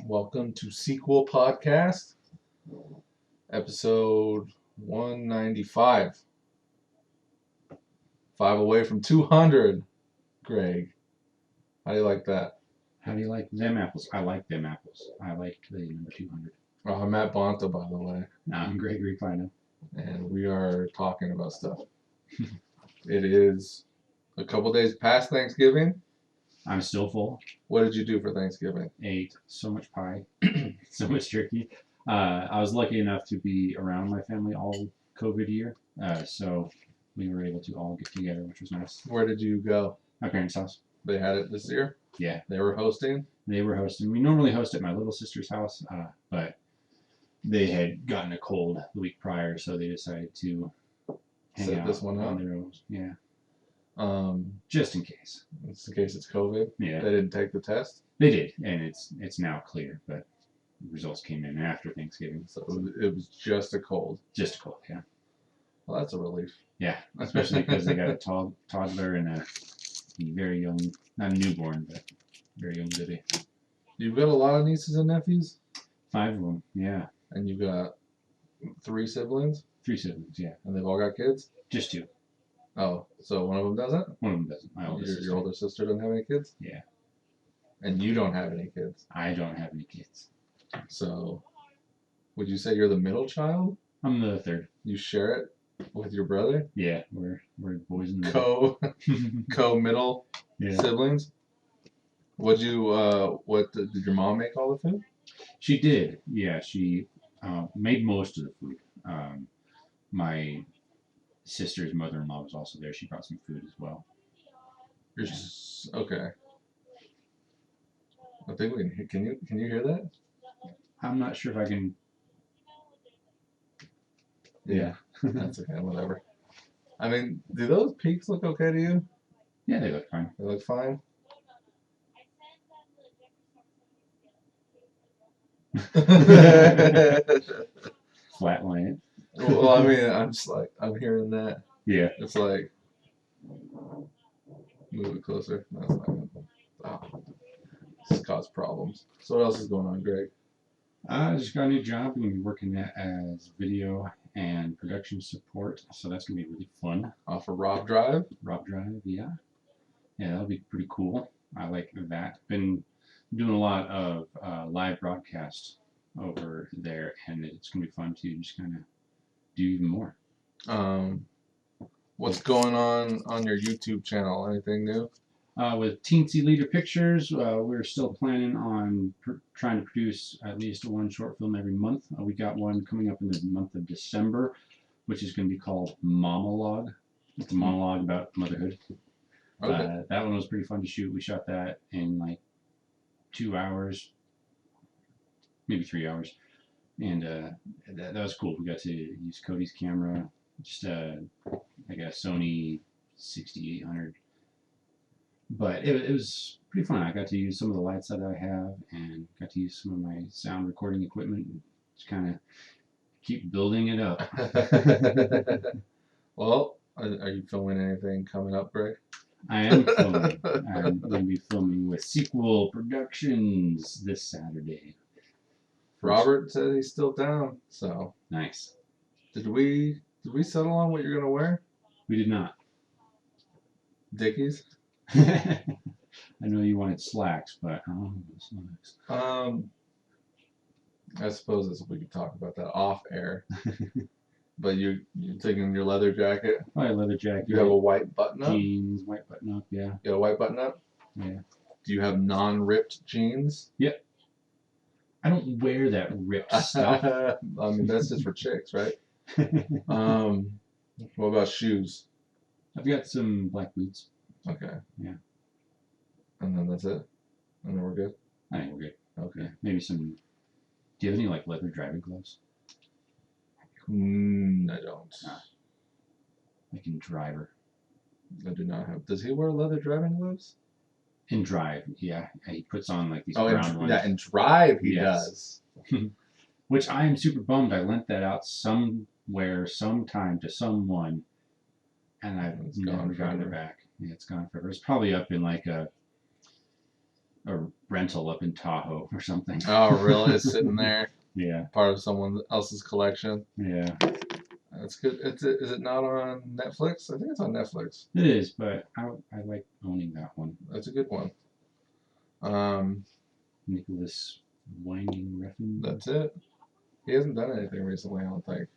Welcome to Sequel Podcast, episode 195. 5 away from 200, Greg. How do you like that? How do you like them apples? I like them apples. I like the number 200. Oh, I'm Matt Bonta, by the way, I'm Gregory, Klino. and we are talking about stuff. It is a couple days past Thanksgiving. I'm still full. What did you do for Thanksgiving? Ate so much pie, so much turkey. I was lucky enough to be around my family all COVID year, so we were able to all get together, which was nice. Where did you go? My parents' house. They had it this year? Yeah. They were hosting? They were hosting. We normally host at my little sister's house, but they had gotten a cold the week prior, so they decided to hang Set out this one on up? their own. Yeah. Just in case. in case it's COVID. Yeah. They didn't take the test? They did, and it's now clear, but the results came in after Thanksgiving. So it was just a cold. Just a cold, yeah. Well, that's a relief. Yeah, especially because they got a toddler and a very young, not a newborn, but very young baby. You've got a lot of nieces and nephews? 5 of them, yeah. And you've got 3 siblings? 3 siblings, yeah. And they've all got kids? Just 2. Oh, so one of them doesn't? One of them doesn't. My oldest sister. Your older sister doesn't have any kids? Yeah. And you don't have any kids? I don't have any kids. So, would you say you're the middle child? I'm the third. You share it with your brother? Yeah, we're boys in the Co-middle yeah. siblings? What did your mom make all the food? She did. Yeah, she made most of the food. My sister's mother-in-law was also there. She brought some food as well. Okay. I think we can. Can you hear that? I'm not sure if I can. Yeah, that's okay. Whatever. I mean, do those peaks look okay to you? Yeah, they look fine. They look fine. Flatline it. Well, I mean, I'm hearing that. Yeah. It's like, move it closer. No, it's not gonna. Oh, this cause problems. So what else is going on, Greg? I just got a new job. I'm going to be working as video and production support, so that's going to be really fun. Off of Rob Drive? Rob Drive, yeah. Yeah, that'll be pretty cool. I like that. Been doing a lot of live broadcasts over there, and it's going to be fun to just kind of do even more. What's going on your YouTube channel? Anything new? With Teensy Leader Pictures, we're still planning on trying to produce at least one short film every month. We got one coming up in the month of December, which is going to be called Monologue. It's a monologue about motherhood. Okay. That one was pretty fun to shoot. We shot that in like 2 hours, maybe 3 hours, and that was cool. We got to use Cody's camera, just like a Sony 6800. But it was pretty fun. I got to use some of the lights that I have and got to use some of my sound recording equipment and just kind of keep building it up. Well, are you filming anything coming up, Greg? I am filming. I'm going to be filming with Sequel Productions this Saturday. Robert said he's still down, so. Nice. Did we settle on what you're going to wear? We did not. Dickies? I know you wanted slacks, but I don't know slacks. I suppose we could talk about that off air. But you're taking your leather jacket. Oh, a leather jacket. You have a white button up. Jeans, white button up. Yeah. You got a white button up. Yeah. Do you have non-ripped jeans? Yep. I don't wear that ripped stuff. I mean, that's just for chicks, right? What about shoes? I've got some black boots. Okay. Yeah. And then that's it? And then we're good? I think we're good. Okay. Yeah. Maybe some... Do you have any, like, leather driving gloves? I don't. Like in driver. I do not have. Does he wear leather driving gloves? In drive, yeah. He puts on, like, these brown ones. Yeah, in drive he does. Which I am super bummed. I lent that out somewhere, sometime to someone, and I've never gotten it back. Yeah, it's gone forever. It's probably up in like a rental up in Tahoe or something. Oh, really? It's sitting there, Yeah. part of someone else's collection. Yeah. That's good. Is it not on Netflix? I think it's on Netflix. It is, but I like owning that one. That's a good one. Nicholas Winding Refn. That's it. He hasn't done anything recently, I don't think.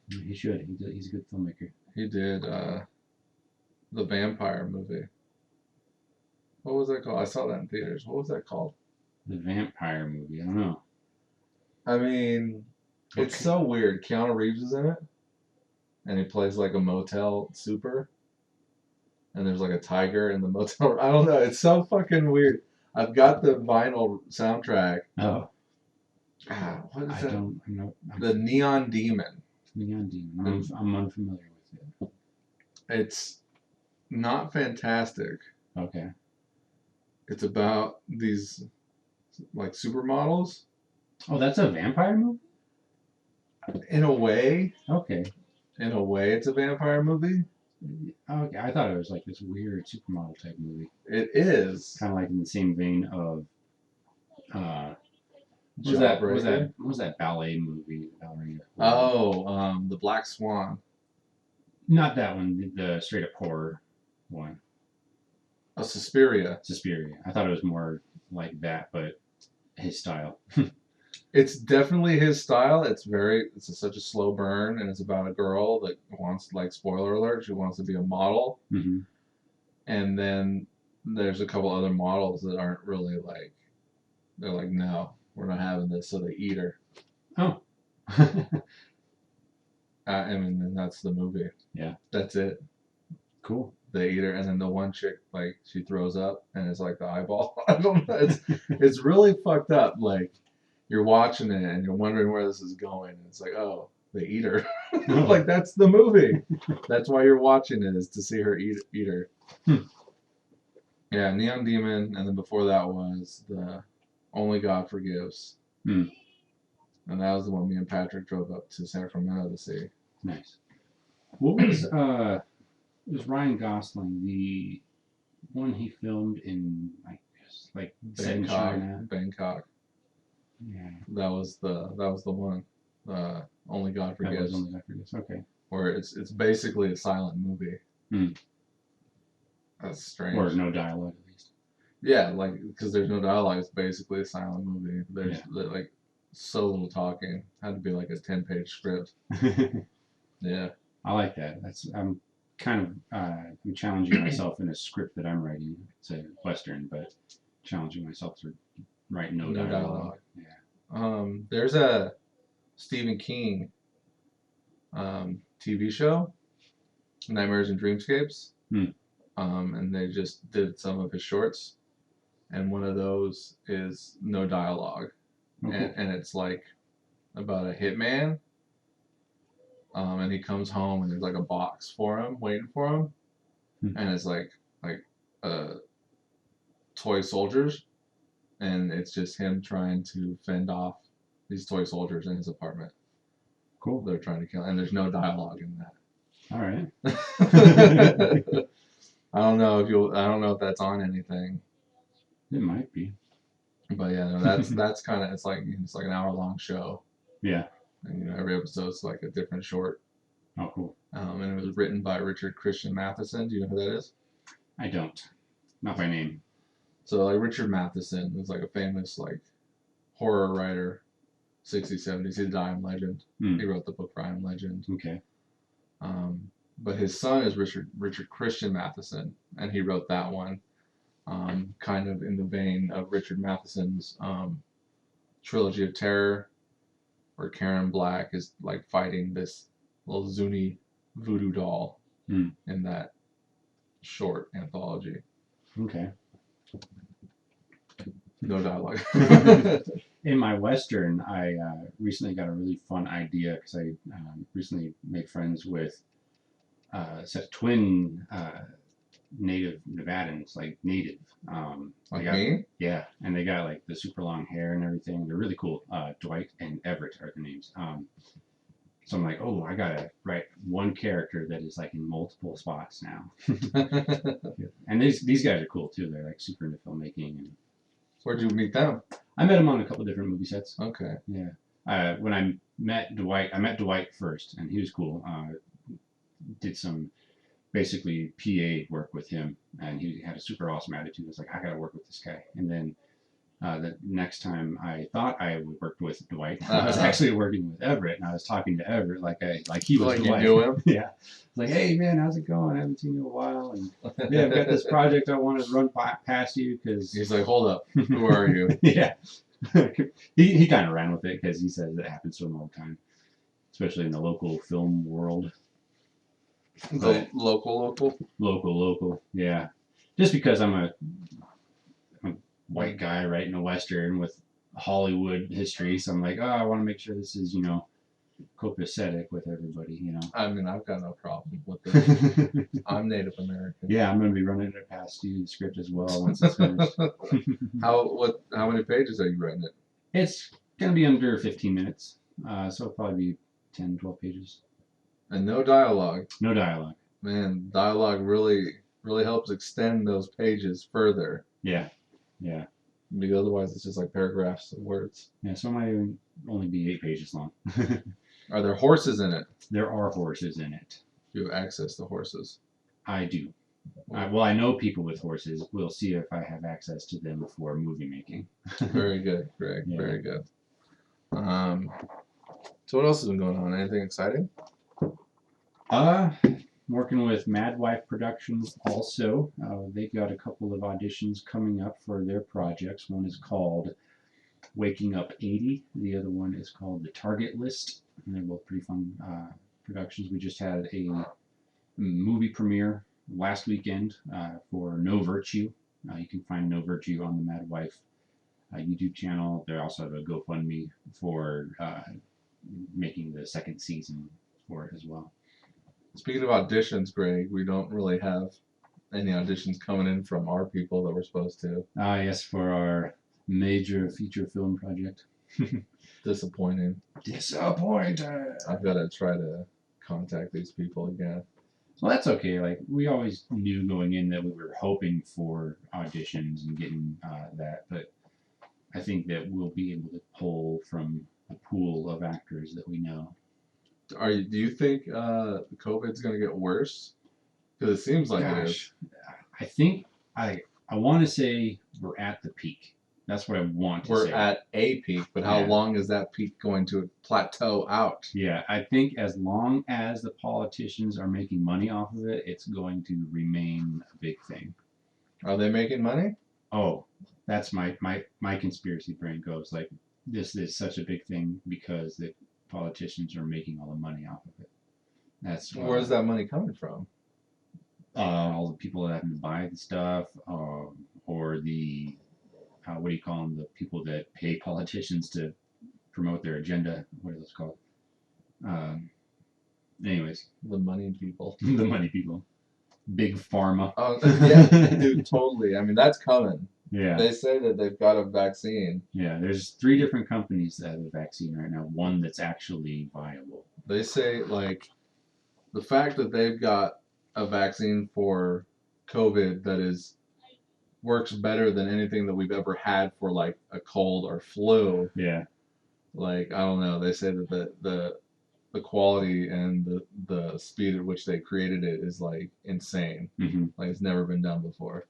He should. He's a good filmmaker. He did the vampire movie. What was that called? I saw that in theaters. What was that called? The vampire movie. I don't know. I mean, it's so weird. Keanu Reeves is in it, and he plays like a motel super, and there's like a tiger in the motel. I don't know. It's so fucking weird. I've got the vinyl soundtrack. Oh. What is I that? don't. The Neon Demon. Neon Demon. I'm unfamiliar with it. It's not fantastic. Okay. It's about these like supermodels. Oh, that's a vampire movie? In a way. Okay. In a way, it's a vampire movie. Okay, I thought it was like this weird supermodel type movie. It is. Kind of like in the same vein of what was that ballet movie? Ballerina. Oh, the Black Swan. Not that one. The straight up horror one. Oh, Suspiria. Suspiria. I thought it was more like that, but his style. It's definitely his style. It's such a slow burn, and it's about a girl that wants, like, spoiler alert, she wants to be a model. Mm-hmm. And then there's a couple other models that aren't really like, they're like, no, we're not having this, so they eat her. Oh. I mean, and that's the movie. Yeah. That's it. Cool. They eat her, and then the one chick, like, she throws up, and it's like the eyeball. I don't know. It's really fucked up. Like, you're watching it, and you're wondering where this is going. And it's like, oh, they eat her. Like, that's the movie. That's why you're watching it, is to see her eat her. Yeah, Neon Demon, and then before that was the Only God Forgives. And that was the one me and Patrick drove up to Sacramento to see. Nice. What was it was Ryan Gosling, the one he filmed in Bangkok. Yeah. That was the one. Only God Forgives. That was Only God Forgives. Okay. Where it's basically a silent movie. That's strange. Or no dialogue at least. Yeah, like, because there's no dialogue. It's basically a silent movie. There's like so little talking. Had to be like a 10-page script. Yeah. I like that. I'm kind of I'm challenging myself in a script that I'm writing. It's a Western, but challenging myself to write no dialogue. Yeah. There's a Stephen King TV show, Nightmares and Dreamscapes. And they just did some of his shorts, and one of those is no dialogue. And it's like about a hitman, and he comes home and there's like a box for him waiting for him, and it's like toy soldiers, and it's just him trying to fend off these toy soldiers in his apartment. Cool. They're trying to kill, and there's no dialogue in that. All right. I don't know if that's on anything. It might be. But yeah, no, that's kind of, it's like an hour-long show. Yeah. And every episode's like a different short. Oh, cool. And it was written by Richard Christian Matheson. Do you know who that is? I don't. Not by name. So like Richard Matheson is like a famous like horror writer, 60s, 70s. He's a I Am Legend. He wrote the book for I Am Legend. Okay. But his son is Richard Christian Matheson, and he wrote that one, kind of in the vein of Richard Matheson's Trilogy of Terror, where Karen Black is like fighting this little Zuni voodoo doll in that short anthology. Okay. No dialogue. In my Western, I recently got a really fun idea because I recently made friends with twin native Nevadans, like native. Like me? Yeah, and they got like the super long hair and everything. They're really cool. Dwight and Everett are their names. So I'm like, oh, I gotta write one character that is like in multiple spots now. And these guys are cool too. They're like super into filmmaking and Where'd you meet them? I met him on a couple different movie sets. Okay. Yeah. When I met Dwight first, and he was cool. Did some basically PA work with him, and he had a super awesome attitude. I was like, I gotta work with this guy. And then the next time I thought I would work with Dwight, I was actually working with Everett, and I was talking to Everett like he was like Dwight. You knew him? Yeah. Like, hey man, how's it going? I haven't seen you in a while, and yeah, I've got this project I want to run past you because he's like, hold up, who are you? Yeah. he kind of ran with it because he says it happens to him all the time, especially in the local film world. The local. Yeah. Just because I'm a white guy writing a Western with Hollywood history. So I'm like, oh, I want to make sure this is, copacetic with everybody, I mean, I've got no problem with this. I'm Native American. Yeah, I'm going to be running it past you, the script as well, once it's finished. How many pages are you writing it? It's going to be under 15 minutes. So it'll probably be 10, 12 pages. And no dialogue. No dialogue. Man, dialogue really helps extend those pages further. Yeah. Because otherwise it's just like paragraphs of words. Yeah, so it might only be 8 pages long. Are there horses in it? There are horses in it. Do you have access to horses? I do. Well, I know people with horses. We'll see if I have access to them for movie making. Very good, Greg. Yeah. Very good. So what else has been going on? Anything exciting? Working with Mad Wife Productions also. They've got a couple of auditions coming up for their projects. One is called Waking Up 80. The other one is called The Target List. And they're both pretty fun productions. We just had a movie premiere last weekend for No Virtue. You can find No Virtue on the Mad Wife YouTube channel. They also have a GoFundMe for making the second season for it as well. Speaking of auditions, Greg, we don't really have any auditions coming in from our people that we're supposed to. Yes, for our major feature film project. Disappointing. Disappointed. I've got to try to contact these people again. Well, that's okay. Like, we always knew going in that we were hoping for auditions and getting that, but I think that we'll be able to pull from a pool of actors that we know. Do you think COVID's going to get worse? Because it seems like it is. I think I want to say we're at the peak. That's what I want to say. We're at a peak, but how long is that peak going to plateau out? Yeah, I think as long as the politicians are making money off of it, it's going to remain a big thing. Are they making money? Oh, that's my conspiracy brain goes like, this is such a big thing because the politicians are making all the money off of it. That's where's that money coming from? All the people that have to buy the stuff, or the what do you call them? The people that pay politicians to promote their agenda. What are those called? Anyways, the money people. The money people. Big pharma. Oh yeah, dude, totally. I mean, that's coming. Yeah. They say that they've got a vaccine. Yeah, there's 3 different companies that have a vaccine right now. One that's actually viable. They say, like, the fact that they've got a vaccine for COVID that works better than anything that we've ever had for, like, a cold or flu. Yeah. Like, I don't know. They say that the quality and the speed at which they created it is, like, insane. Mm-hmm. Like, it's never been done before.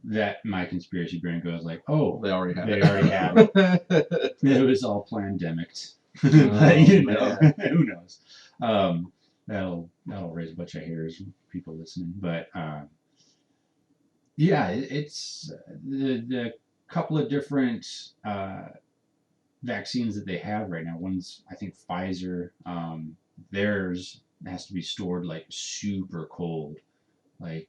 That my conspiracy brain goes like, oh, they already have it. It was all pandemicked. Who knows? That'll raise a bunch of hairs from people listening. But yeah, it's the couple of different vaccines that they have right now. One's, I think, Pfizer. Theirs has to be stored like super cold, like.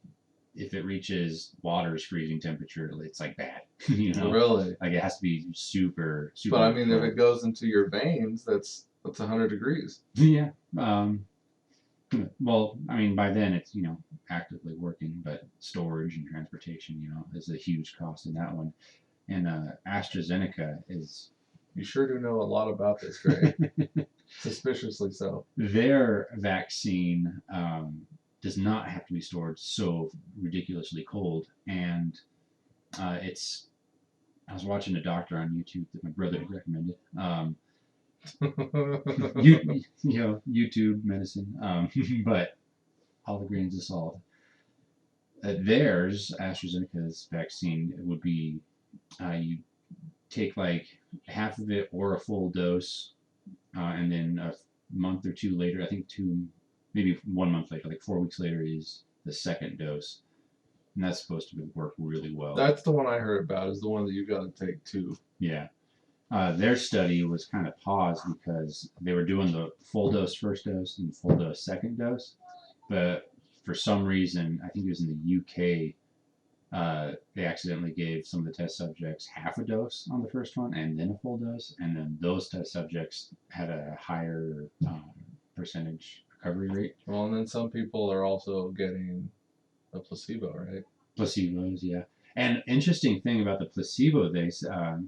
If it reaches water's freezing temperature, it's like that. Really? Like it has to be super. But I mean, if it goes into your veins, that's 100 degrees. Yeah. Well, I mean, by then it's actively working, but storage and transportation, is a huge cost in that one. And AstraZeneca is. You sure do know a lot about this, Greg. Suspiciously so. Their vaccine. Does not have to be stored so ridiculously cold, and it's I was watching a doctor on YouTube that my brother had recommended. YouTube medicine. But all the grains of salt. Theirs, AstraZeneca's vaccine, would be you take like half of it or a full dose, and then a month or two later, I think maybe 1 month later, like 4 weeks later, is the second dose, and that's supposed to work really well. That's the one I heard about. Is the one that you got to take too. Yeah. Their study was kind of paused because they were doing the full dose first dose and full dose second dose, but for some reason, I think it was in the UK, they accidentally gave some of the test subjects half a dose on the first one and then a full dose, and then those test subjects had a higher percentage recovery rate. Well, and then some people are also getting a placebo, right? Placebos, yeah. And interesting thing about the placebo, the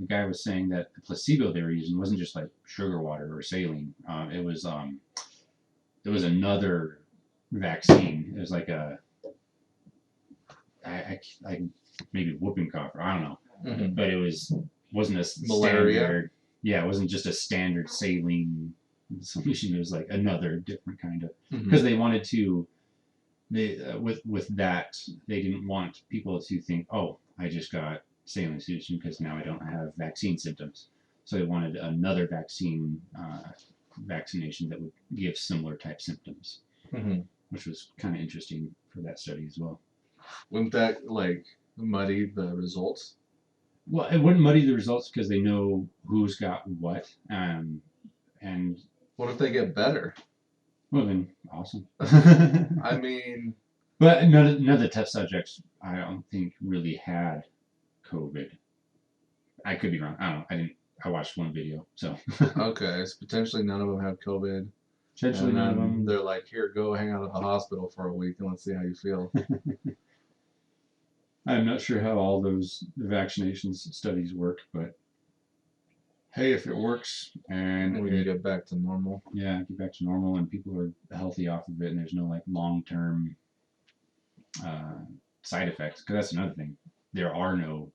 guy was saying that the placebo they were using wasn't just like sugar water or saline. It was another vaccine. It was like I maybe whooping cough, or I don't know, Mm-hmm. but wasn't a Malaria. standard. Yeah, it wasn't just a standard saline solution. It was like another different kind of, because they wanted to. With that, they didn't want people to think, oh, I just got saline solution because now I don't have vaccine symptoms. So they wanted another vaccination that would give similar type symptoms, which was kind of interesting for that study as well. Wouldn't that like muddy the results? Well, it wouldn't muddy the results because they know who's got what, and what if they get better? Well, then awesome. I mean, but none of the test subjects, I don't think, really had COVID. I could be wrong. I don't know. I watched one video, so. Okay, so potentially none of them have COVID. Potentially none of them. They're like, here, go hang out at the hospital for a week and let's see how you feel. I'm not sure how all those vaccinations studies work, but hey, if it works and we can get back to normal. Yeah, get back to normal, and people are healthy off of it, and there's no like long-term side effects. Because that's another thing. There are no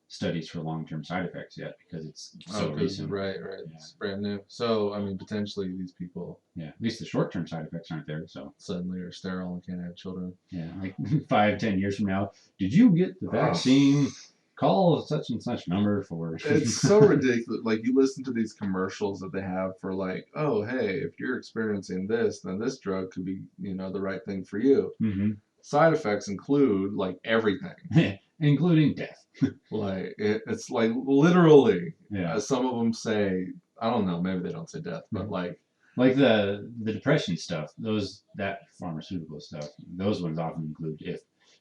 studies for long-term side effects yet because it's so recent. Right. Yeah. It's brand new. So I mean, potentially these people. Yeah, at least the short-term side effects aren't there. So suddenly are sterile and can't have children. Yeah, like 5-10 years from now, did you get the vaccine? Call such and such number for. It's so ridiculous. Like you listen to these commercials that they have for like, oh hey, if you're experiencing this, then this drug could be, the right thing for you. Mm-hmm. Side effects include like everything, including death. Like it's like literally. Yeah. Some of them say, I don't know, maybe they don't say death, but like the depression stuff, that pharmaceutical stuff, those ones often include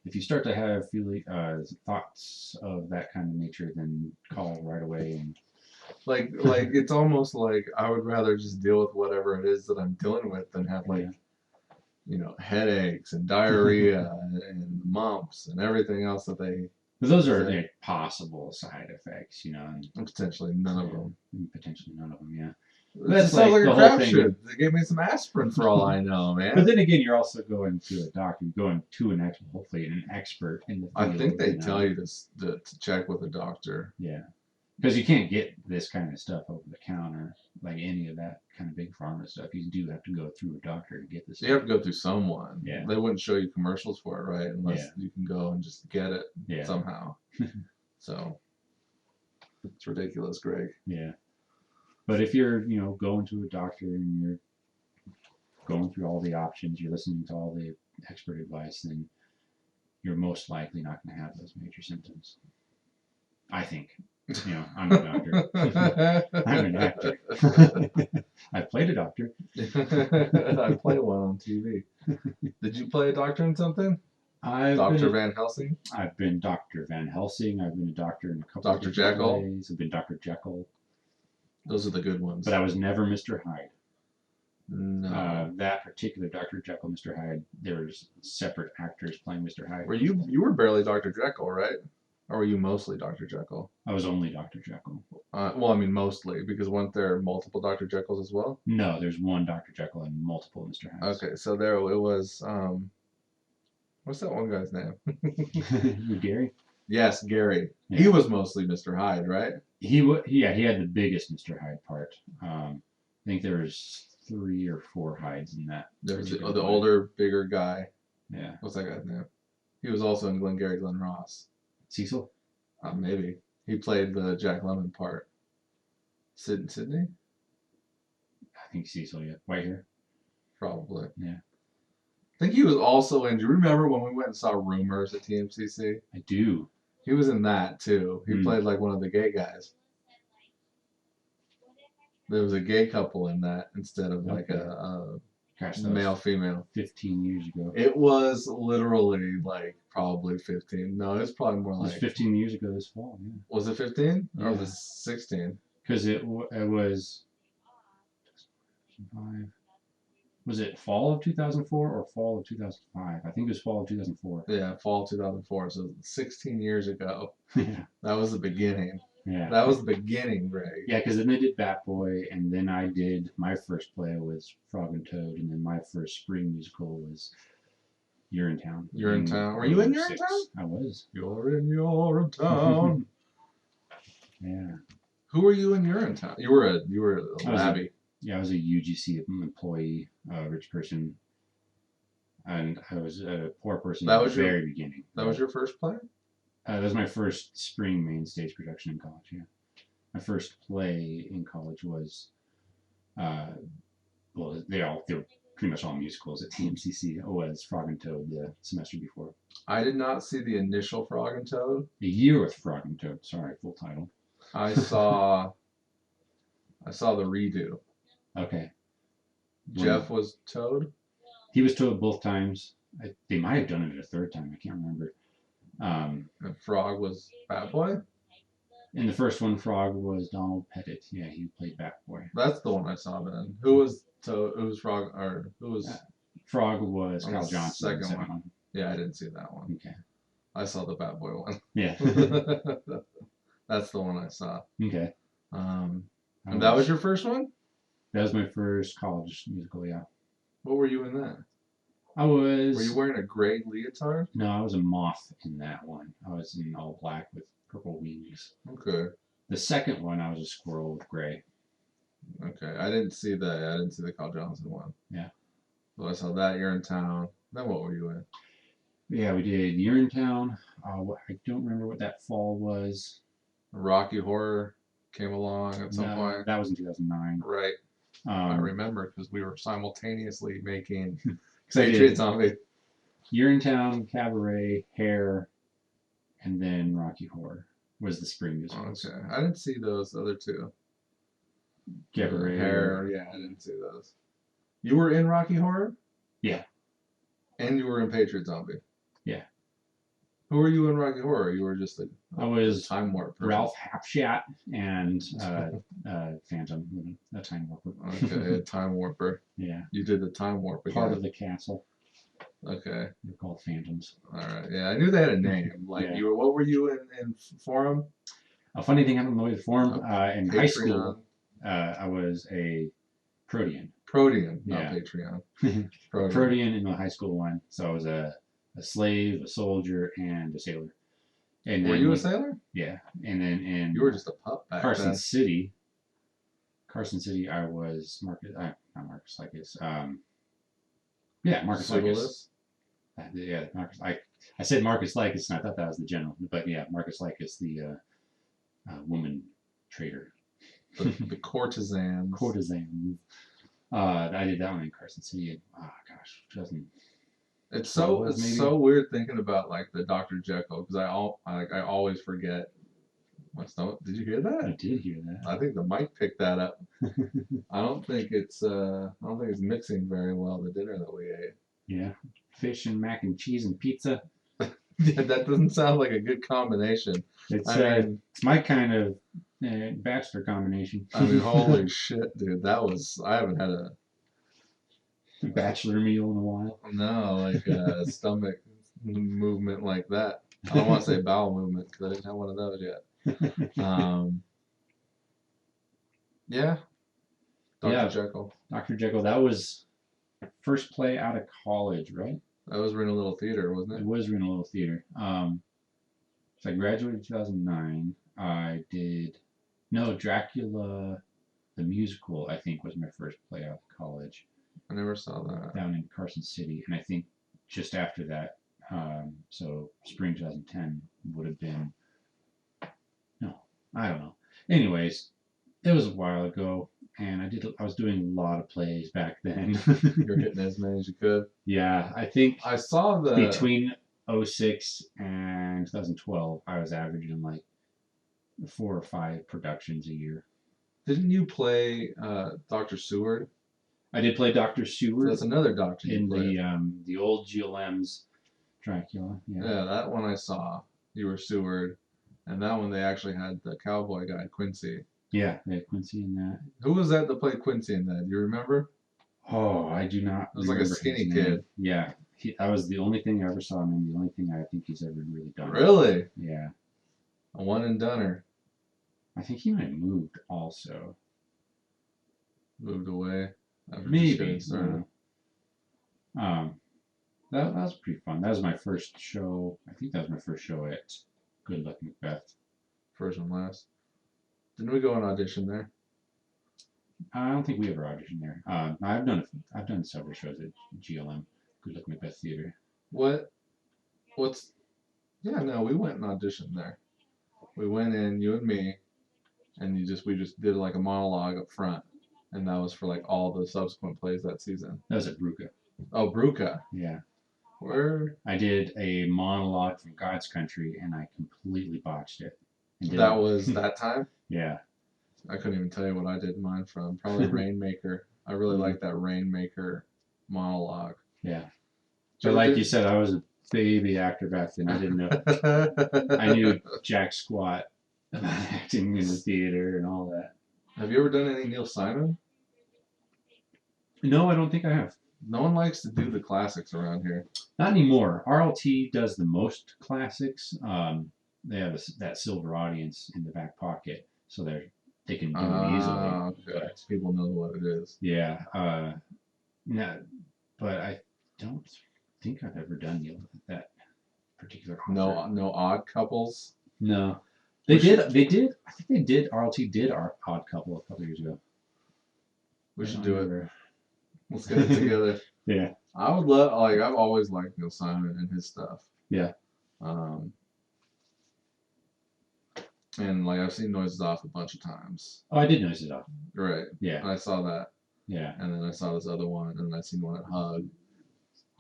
if you start to have thoughts of that kind of nature, then call right away. And like it's almost like I would rather just deal with whatever it is that I'm dealing with than have headaches and diarrhea and mumps and everything else that they. But those are possible side effects, and potentially none of them. Potentially none of them, yeah. That sounds like a crapshoot. They gave me some aspirin for all I know, man. But then again, you're also going to a doctor, going to an expert, hopefully an expert in the field. I think they tell you to check with a doctor. Yeah, because you can't get this kind of stuff over the counter, like any of that kind of big pharma stuff. You do have to go through a doctor to get this. You have to go through someone. Yeah. They wouldn't show you commercials for it, right? Unless you can go and just get it somehow. So it's ridiculous, Greg. Yeah. But if you're, going to a doctor and you're going through all the options, you're listening to all the expert advice, then you're most likely not going to have those major symptoms. I think. I'm a doctor. I'm an actor. I played a doctor. I play one on TV. Did you play a doctor in something? Dr. Van Helsing? I've been Dr. Van Helsing. I've been a doctor in a couple Dr. Jekyll? ways. I've been Dr. Jekyll. Those are the good ones. But I was never Mr. Hyde. No. That particular Dr. Jekyll, Mr. Hyde, there was separate actors playing Mr. Hyde. You were barely Dr. Jekyll, right? Or were you mostly Dr. Jekyll? I was only Dr. Jekyll. Well, I mean mostly, because weren't there multiple Dr. Jekylls as well? No, there's one Dr. Jekyll and multiple Mr. Hydes. Okay, so there it was, what's that one guy's name? Gary? Yes, Gary. Yeah. He was mostly Mr. Hyde, right? He had the biggest Mr. Hyde part. I think there was 3 or 4 Hydes in that. There was the particular play. older, bigger guy. Yeah. What's that guy's name? He was also in Glengarry Glen Ross. Cecil? Maybe. He played the Jack Lemmon part. Sydney? I think Cecil, yeah. White hair? Probably. Yeah. I think he was also in. Do you remember when we went and saw Rumors at TMCC? I do. He was in that too. He played like one of the gay guys. There was a gay couple in that instead of like a male female. 15 years ago. It was literally like probably 15. No, it's probably more It was like 15 years ago this fall. Yeah. Was it 15 or Yeah. was it 16? Because it was 5. Was it fall of 2004 or fall of 2005? I think it was fall of 2004. Yeah, fall 2004. So 16 years ago. Yeah. That was the beginning. Yeah. That was the beginning, Greg. Yeah, because then they did Bat Boy, and then I did my first play was Frog and Toad, and then my first spring musical was Urinetown. Urinetown. Were you in Urinetown? I was. You're in Urinetown. Yeah. Who were you in Urinetown? You were a labbie. I was a UGC employee, rich person, and I was a poor person at the very beginning. That was your first play? That was my first spring main stage production in college, yeah. My first play in college was, well, they were pretty much all musicals at TMCC. It was Frog and Toad the semester before. I did not see the initial Frog and Toad. A Year with Frog and Toad, sorry, full title. I saw the redo. Okay. Jeff was Toad? He was Toad both times. They might have done it a third time, I can't remember. And Frog was Bat Boy? In the first one, Frog was Donald Pettit. Yeah, he played Bat Boy. That's the one I saw then. Who was Toad? Who was Frog? Or who was? Frog was Kyle Johnson. Second one. Yeah, I didn't see that one. Okay. I saw the Bat Boy one. Yeah. That's the one I saw. Okay. And that was your first one? That was my first college musical, yeah. What were you in that? Were you wearing a gray leotard? No, I was a moth in that one. I was in all black with purple wings. Okay. The second one, I was a squirrel with gray. Okay. I didn't see that. I didn't see the Kyle Johnson one. Yeah. So I saw that. Urinetown. Then what were you in? Yeah, we did Urinetown. I don't remember what that fall was. Rocky Horror came along at some point. That was in 2009. Right. I remember because we were simultaneously making Patriot Zombie. Urinetown, Cabaret, Hair, and then Rocky Horror was the spring musical. Okay. I didn't see those other two. Cabaret. Hair, yeah, I didn't see those. You were in Rocky Horror? Yeah. And you were in Patriot Zombie? Yeah. Who were you in Rocky Horror? You were just I was Time Warp person. Ralph Hapshat and Phantom, a Time Warper. Okay, a Time Warper. Yeah. You did the Time Warp again. Part of the castle. Okay. They're called Phantoms. All right. Yeah, I knew they had a name. Like you were. What were you in Forum? A funny thing happened with Forum. In high school, I was a Protean. Protean, not Patreon. Protean in the high school one. So I was a slave, a soldier, and a sailor. And were you a sailor? Yeah. And then in you were just a pup back Carson then. City, I was Marcus. Not Marcus Lycus. Yeah, Marcus Lycus. Yeah, Marcus. I said Marcus Lycus, and I thought that was the general, but yeah, Marcus Lycus, the woman trader. The courtesan. Courtesan. I did that one in Carson City. And, oh gosh, 2000. It's so weird thinking about like the Dr. Jekyll because I always forget. My stomach. Did you hear that? I did hear that. I think the mic picked that up. I don't think it's mixing very well the dinner that we ate. Yeah, fish and mac and cheese and pizza. Yeah, that doesn't sound like a good combination. It's my kind of bachelor combination. I mean, holy shit, dude! I haven't had a bachelor meal in a while. No, like a stomach movement like that. I don't want to say bowel movement because I didn't have one of those yet. Yeah. Dr. Jekyll. Dr. Jekyll. That was first play out of college, right? That was Reno Little Theater, wasn't it? It was Reno Little Theater. So I graduated in 2009. I did Dracula the musical. I think was my first play out of college I never saw that. down in Carson City, and I think just after that, so spring 2010 would have been no, I don't know. Anyways, it was a while ago, and I was doing a lot of plays back then. You're hitting as many as you could. Yeah, I think I saw the between '06 and 2012, I was averaging like 4 or 5 productions a year. Didn't you play Dr. Seward? I did play Dr. Seward That's another doctor you in played. the old GLM's Dracula. Yeah. Yeah, that one I saw. You were Seward, and that one they actually had the cowboy guy Quincy. Yeah, they had Quincy in that. Who was that played Quincy in that? Do you remember? Oh, I do not. It was like a remember skinny his kid. name. Yeah, that was the only thing I ever saw him in. The only thing I think he's ever really done. Really? Yeah. A one and doneer. I think he might have moved also. Moved away. After Maybe. just getting started. That was pretty fun. That was my first show. I think that was my first show at Good Luck Macbeth. First and last. Didn't we go on audition there? I don't think we ever auditioned there. I've done several shows at GLM, Good Luck Macbeth Theater. What's? Yeah, no, we went and auditioned there. We went in, you and me, and we just did like a monologue up front, and that was for like all the subsequent plays that season. That was at Bruca. Oh, Bruca. Yeah. Where? I did a monologue from God's Country, and I completely botched it. That was that time? Yeah. I couldn't even tell you what I did mine from. Probably Rainmaker. I really like that Rainmaker monologue. Yeah. But like you said, I was a baby actor back then. I didn't know. I knew jack squat about acting in the theater and all that. Have you ever done any Neil Simon? No, I don't think I have. No one likes to do the classics around here. Not anymore. RLT does the most classics. They have that silver audience in the back pocket, so they can do it easily. Okay. But, people know what it is. Yeah. No, but I don't think I've ever done that particular. Offer. No odd couples. No. They did. I think they did. RLT did Odd Couple a couple years ago. We should do it. Let's get it together. Yeah. I would love. Like I've always liked Neil Simon and his stuff. Yeah. And like I've seen Noises Off a bunch of times. Oh, I did Noises Off. Right. Yeah. And I saw that. Yeah. And then I saw this other one, and then I seen one at Hug.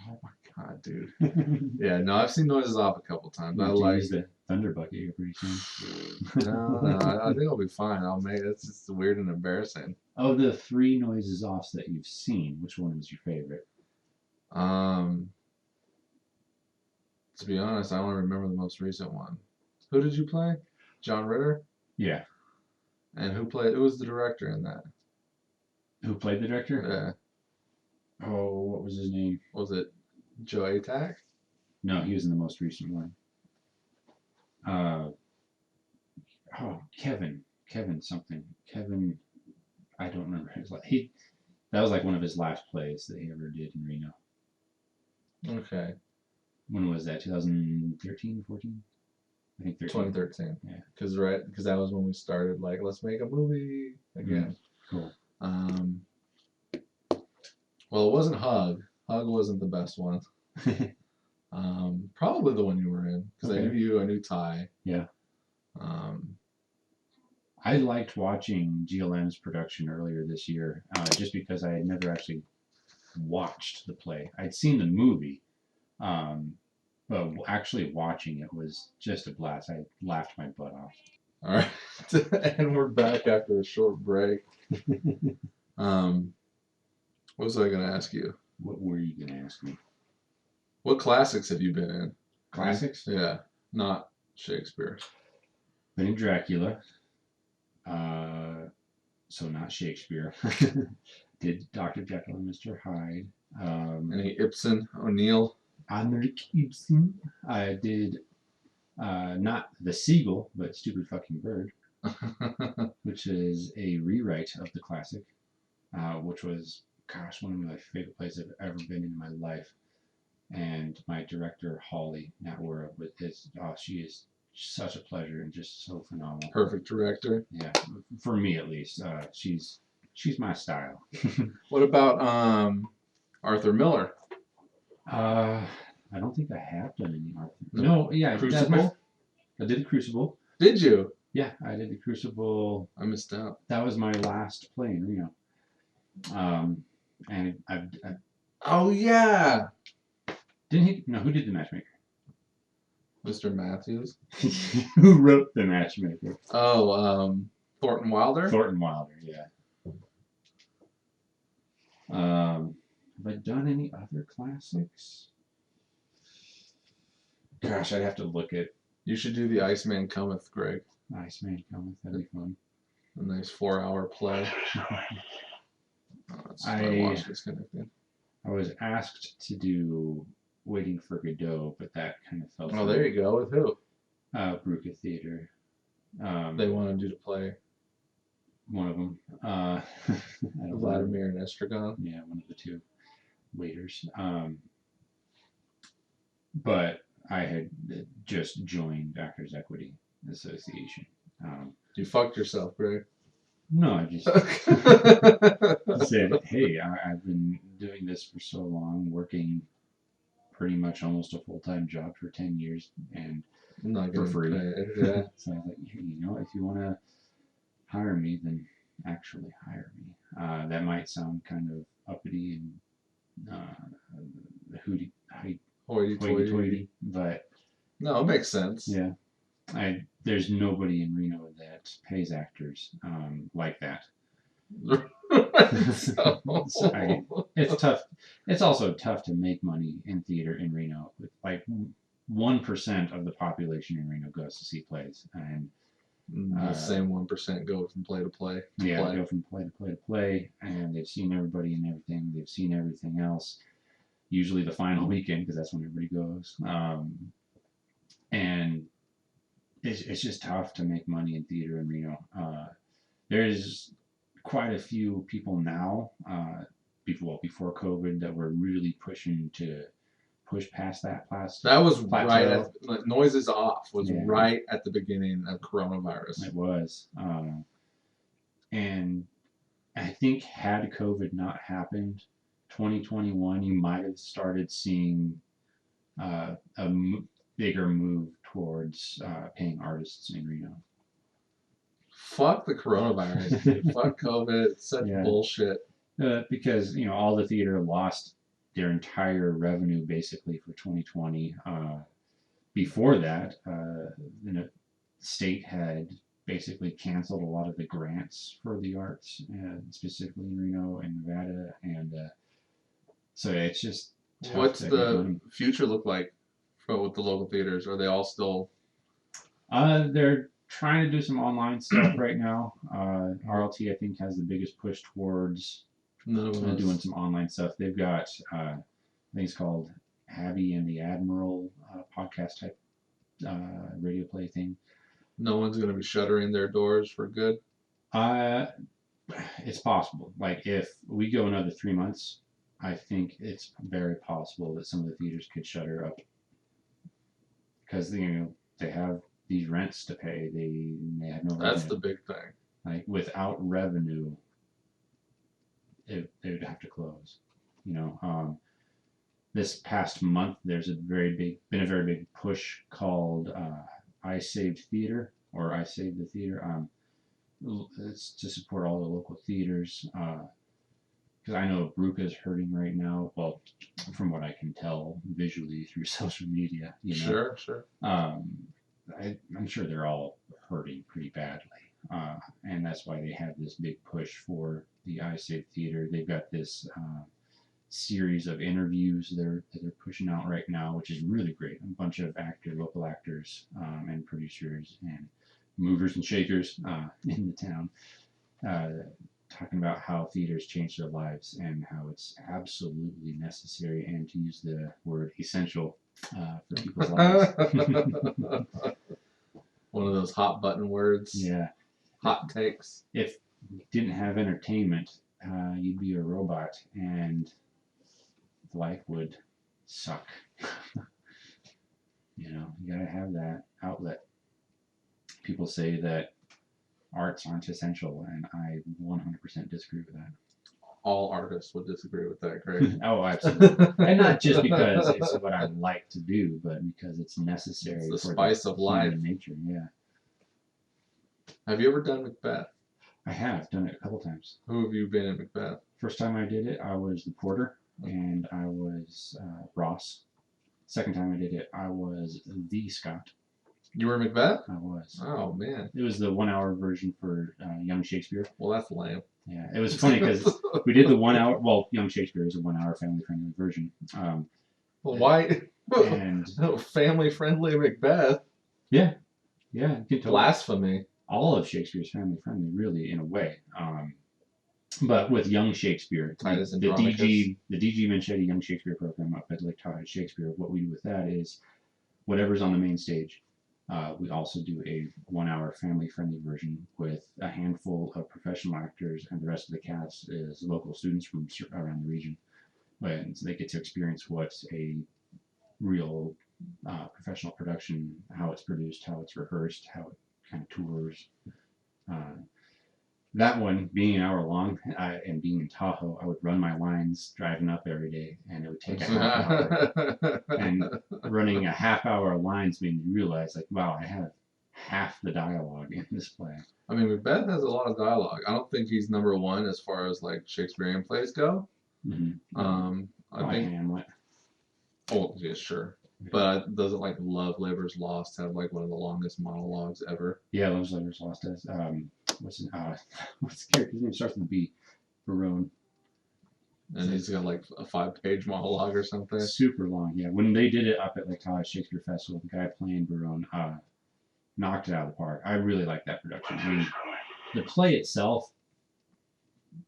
Oh my god, dude. Yeah. No, I've seen Noises Off a couple times. I like the Thunder Bucket here pretty soon. No, I think I'll be fine. I'll make it's just weird and embarrassing. Of the 3 Noises Offs that you've seen, which one was your favorite? To be honest, I only remember the most recent one. Who did you play? John Ritter? Yeah. And who was the director in that? Who played the director? Yeah. Oh, what was his name? Was it Joe Atack? No, he was in the most recent one. Kevin something. Kevin, I don't remember his that was like one of his last plays that he ever did in Reno. Okay. When was that? 2013, 14? I think 13. 2013. Yeah. Because that was when we started like let's make a movie again. Cool. Well, it wasn't Hug. Hug wasn't the best one. Probably the one you were in because I knew you, I knew Ty. Yeah. I liked watching GLM's production earlier this year, just because I had never actually watched the play. I'd seen the movie, but actually watching it was just a blast. I laughed my butt off. All right, and we're back after a short break. What was I going to ask you? What were you going to ask me? What classics have you been in? Classics? Yeah, not Shakespeare. Been in Dracula. So not Shakespeare. Did Dr. Jekyll and Mr. Hyde. Any Ibsen, O'Neill? Henrik Ibsen. I did not The Seagull, but Stupid Fucking Bird, which is a rewrite of the classic, which was, gosh, one of my favorite plays I've ever been in my life. And my director, Holly Natwara, she is such a pleasure and just so phenomenal. Perfect director. Yeah, for me at least. She's my style. What about Arthur Miller? I don't think I have done any art. No. No, yeah, Crucible? I did the Crucible. Did you? Yeah, I did the Crucible. I missed out. That was my last play in Reno. And I Oh yeah, didn't he? No, who did the matchmaker? Mr. Matthews. Who wrote the matchmaker? Oh, Thornton Wilder. Thornton Wilder. Yeah. Have I done any other classics? Gosh, I'd have to look at You should do The Iceman Cometh, Greg. Iceman Cometh. That'd be fun. A nice 4-hour play. I watched this kind of thing. I was asked to do Waiting for Godot, but that kind of fell through. Oh, there you go. With who? Bruca Theater. They wanted you to play One of them. Vladimir and Estragon. Yeah, one of the two waiters. But I had just joined Actors Equity Association. You fucked yourself, Greg. No, I just said, hey, I've been doing this for so long, working pretty much almost a full-time job for 10 years and I'm not for gonna free. Yeah. So I was like, you know, if you want to hire me, then actually hire me. That might sound kind of uppity and hoity-toity, but No, it makes sense. yeah, there's nobody in Reno that pays actors like that. It's tough. It's also tough to make money in theater in Reno. Like 1% of the population in Reno goes to see plays, and the same 1% go from play to play. Go from play to play to play, and they've seen everybody and everything. They've seen everything else. Usually the final weekend, because that's when everybody goes. And it's just tough to make money in theater in Reno. There's quite a few people now, before COVID, that were really pushing to push past that plateau. That was right at Noises Off was right at the beginning of coronavirus. It was. And I think had COVID not happened, 2021, you might have started seeing a bigger move towards paying artists in Reno. Fuck the coronavirus, dude. Fuck COVID. It's such bullshit. Because, all the theater lost their entire revenue basically for 2020. Before that, the state had basically canceled a lot of the grants for the arts, specifically in Reno and Nevada, and so it's just tough. What's the future look like with the local theaters? Are they all still? They're trying to do some online stuff right now. RLT, I think, has the biggest push towards doing some online stuff. They've got, I think it's called Abby and the Admiral podcast type radio play thing. No one's going to be shuttering their doors for good? It's possible. Like, if we go another 3 months, I think it's very possible that some of the theaters could shutter up. Because, they have these rents to pay. They have no revenue. That's the big thing. Like, without revenue, they would have to close. This past month, there's been a very big push called I Saved Theater, or I Saved the Theater. It's to support all the local theaters. Because I know Bruca is hurting right now. Well, from what I can tell visually through social media. Sure. I'm sure they're all hurting pretty badly. And that's why they have this big push for the I Save Theater. They've got this series of interviews that they're pushing out right now, which is really great. A bunch of local actors and producers and movers and shakers in the town talking about how theaters change their lives and how it's absolutely necessary, and to use the word essential for people's lives. One of those hot button words. Yeah. Hot takes. If you didn't have entertainment, you'd be a robot and life would suck. You gotta have that outlet. people say that arts aren't essential, and I 100% disagree with that. All artists would disagree with that, Greg. Oh, absolutely. And not just because it's what I like to do, but because it's necessary It's the for spice the of life. human nature. Yeah. Have you ever done Macbeth? I have done it a couple times. Who have you been in Macbeth? First time I did it, I was the porter, and I was Ross. Second time I did it, I was the Scott. You were Macbeth? I was. Oh, man. It was the 1 hour version for Young Shakespeare. Well, that's lame. Yeah, it was funny because we did the 1 hour. Well, Young Shakespeare is a 1 hour family friendly version. Well, why? And family friendly Macbeth? Yeah, you can totally. Blasphemy. All of Shakespeare's family friendly, really, in a way. But with Young Shakespeare, the DG Manchetti Young Shakespeare program up at Lake Tahoe Shakespeare, what we do with that is whatever's on the main stage. We also do a 1 hour family friendly version with a handful of professional actors, and the rest of the cast is local students from around the region. And so they get to experience what a real professional production, how it's produced, how it's rehearsed, how it kind of tours. That one being an hour long and being in Tahoe, I would run my lines driving up every day, and it would take a half hour. And running a half hour lines made me realize, like, wow, I have half the dialogue in this play. I mean, Macbeth has a lot of dialogue. I don't think he's number one as far as like Shakespearean plays go. Mm-hmm. I think Hamlet. Oh, yeah, sure. But doesn't like Love Labor's Lost have like one of the longest monologues ever? Yeah, Love Labor's Lost does. What's the character's name? Starts with a B. Barone. And he's got like a 5-page monologue or something. Super long, yeah. When they did it up at Lake Tahoe Shakespeare Festival, the guy playing Barone knocked it out of the park. I really like that production. I mean, the play itself,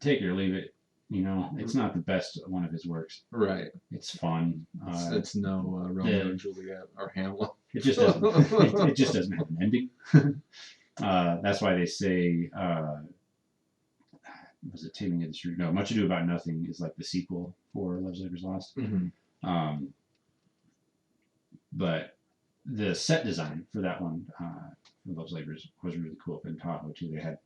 take it or leave it, it's not the best one of his works. Right. It's fun. It's no Romeo and Juliet or Hamlet. It just doesn't. It just doesn't have an ending. That's why they say, was it Taming of the Shrew? No, Much Ado About Nothing is like the sequel for Love Labor's Lost. Mm-hmm. But the set design for that one, for Love Labor's, was really cool in Tahoe too. They had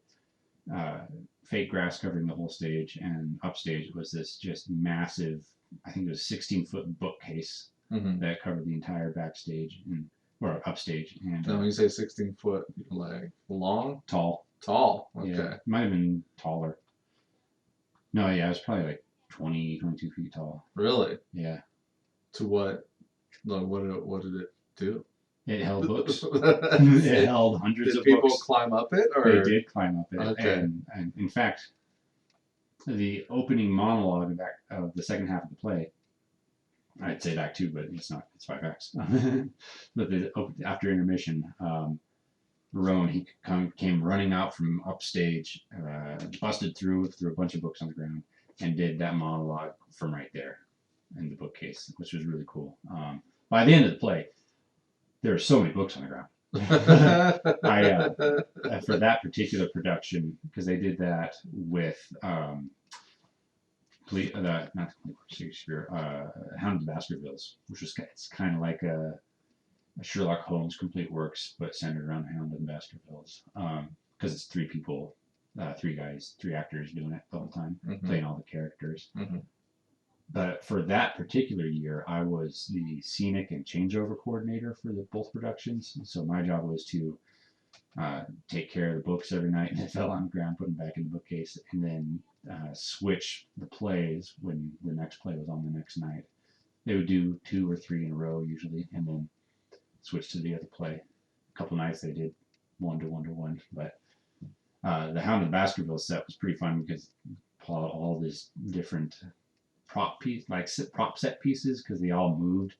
fake grass covering the whole stage, and upstage was this just massive, I think it was 16-foot bookcase that covered the entire backstage or upstage. And when you say 16 foot, like long? Tall. Okay. Yeah, it might have been taller. No, yeah, it was probably like 20, 22 feet tall. Really? Yeah. To what? Like, what did it do? It held books. It held hundreds of books. Did people climb up it? Or? They did climb up it. Okay. And in fact, the opening monologue of the second half of the play, I'd say Act 2, but it's not. It's 5 acts. But after intermission, Rowan, he came running out from upstage, busted through a bunch of books on the ground, and did that monologue from right there in the bookcase, which was really cool. By the end of the play, there were so many books on the ground. For that particular production, because they did that with not Shakespeare, Hound of the Baskervilles, which was it's kind of like a Sherlock Holmes complete works, but centered around Hound of the Baskervilles, because it's 3 people, 3 guys, 3 actors doing it the whole time, playing all the characters. But for that particular year, I was the scenic and changeover coordinator for both productions. So my job was to take care of the books every night that fell on the ground, put them back in the bookcase, and then switch the plays when the next play was on the next night. They would do 2 or 3 in a row usually, and then switch to the other play. A couple nights they did 1-to-1-to-1, but the Hound of the Baskervilles set was pretty fun because all these different prop set pieces, because they all moved.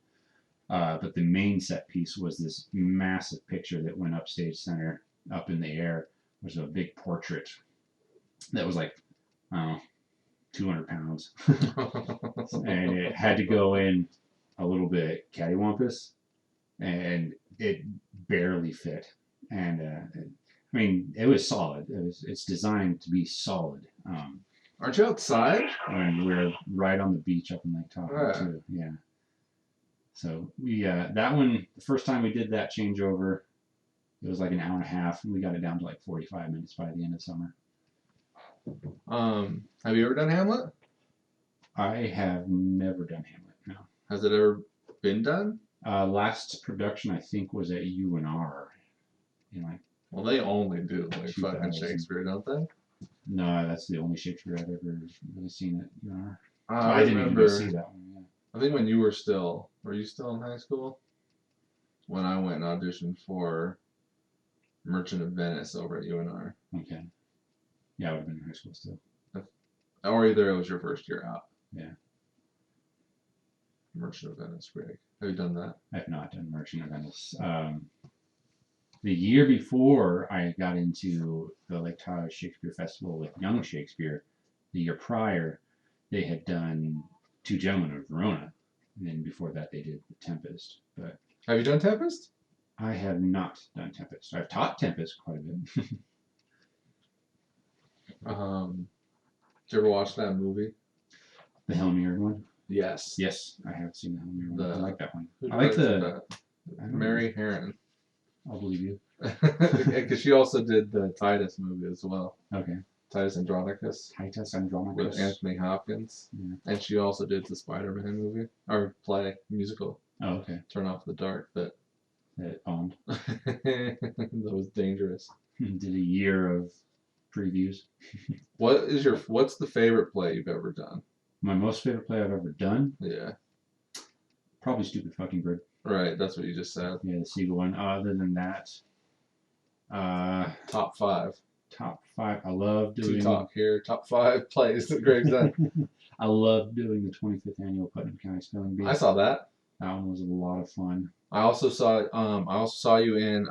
But the main set piece was this massive picture that went upstage center, up in the air, was a big portrait that was like, I don't know, 200 pounds. And it had to go in a little bit cattywampus, and it barely fit. And I mean, it was solid. It's designed to be solid. Aren't you outside? And we're right on the beach up in Lake Tahoe too. Yeah. So we that one, the first time we did that changeover, It was like an hour and a half, and we got it down to like 45 minutes by the end of summer. Have you ever done Hamlet? I have never done Hamlet. No. Has it ever been done? Last production I think was at UNR. In like, well, they only do like 2000. fucking Shakespeare, don't they? No, that's the only Shakespeare I've ever really seen at UNR. I didn't even remember. go see that one. Yeah. I think when you were you still in high school? When I went and auditioned for Merchant of Venice over at UNR. Okay. Yeah, I would have been in high school still. Or either it was your first year out. Yeah. Merchant of Venice, Greg. Have you done that? I have not done Merchant of Venice. The year before I got into the Lake Tahoe Shakespeare Festival with Young Shakespeare, the year prior, they had done Two Gentlemen of Verona. And then before that, they did The Tempest. But have you done Tempest? I have not done Tempest. I've taught Tempest quite a bit. Did you ever watch that movie? The Hellmere one? Yes. Yes, I have seen the Hellmere one. I like that one. I like the Mary Herron. I'll believe you. Because she also did the Titus movie as well. Okay. Titus Andronicus. Titus Andronicus. With Anthony Hopkins. Yeah. And she also did the Spider-Man movie. Or play, musical. Oh, okay. Turn Off the Dark. That bombed. That was dangerous. Did a year of previews. What's the favorite play you've ever done? My most favorite play I've ever done? Yeah. Probably Stupid Fucking Bird. Right, that's what you just said. Yeah, the Seagull one. Other than that, top 5. Top 5. I love doing. Talk here. Top 5 plays that Greg's done. I love doing the 25th annual Putnam County Spelling Bee. I saw that. That one was a lot of fun. I also saw you in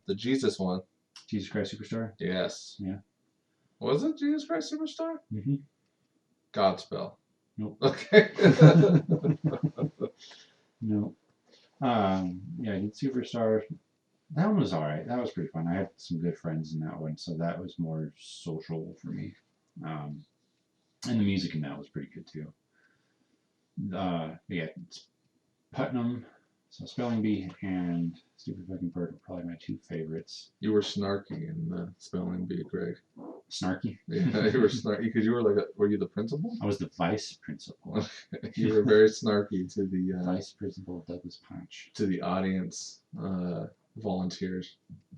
the Jesus one. Jesus Christ Superstar. Yes. Yeah. Was it Jesus Christ Superstar? Mm-hmm. Godspell. Nope. Okay. No. Yeah, I did Superstar. That one was alright. That was pretty fun. I had some good friends in that one, so that was more social for me. And the music in that was pretty good too. Yeah, Putnam, so Spelling Bee, and Stupid Fucking Bird were probably my 2 favorites. You were snarky in the Spelling Bee, Greg. Snarky? Yeah, you were snarky because you were were you the principal? I was the vice principal. You were very snarky to the vice principal Douglas Punch. To the audience volunteers.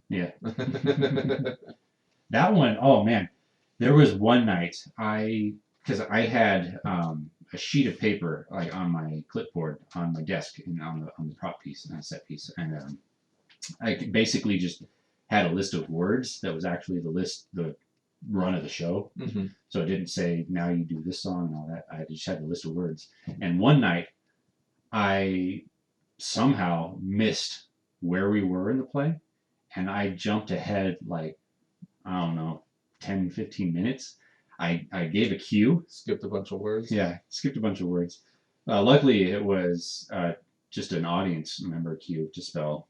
Yeah. That one, oh man, there was one night because I had a sheet of paper like on my clipboard on my desk and on the prop piece and set piece, and I basically just had a list of words that was actually the run of the show. Mm-hmm. So it didn't say now you do this song and all that. I just had a list of words. And one night I somehow missed where we were in the play, and I jumped ahead like, I don't know, 10, 15 minutes. I gave a cue. Skipped a bunch of words. Yeah, skipped a bunch of words. Luckily, it was just an audience member cue to spell.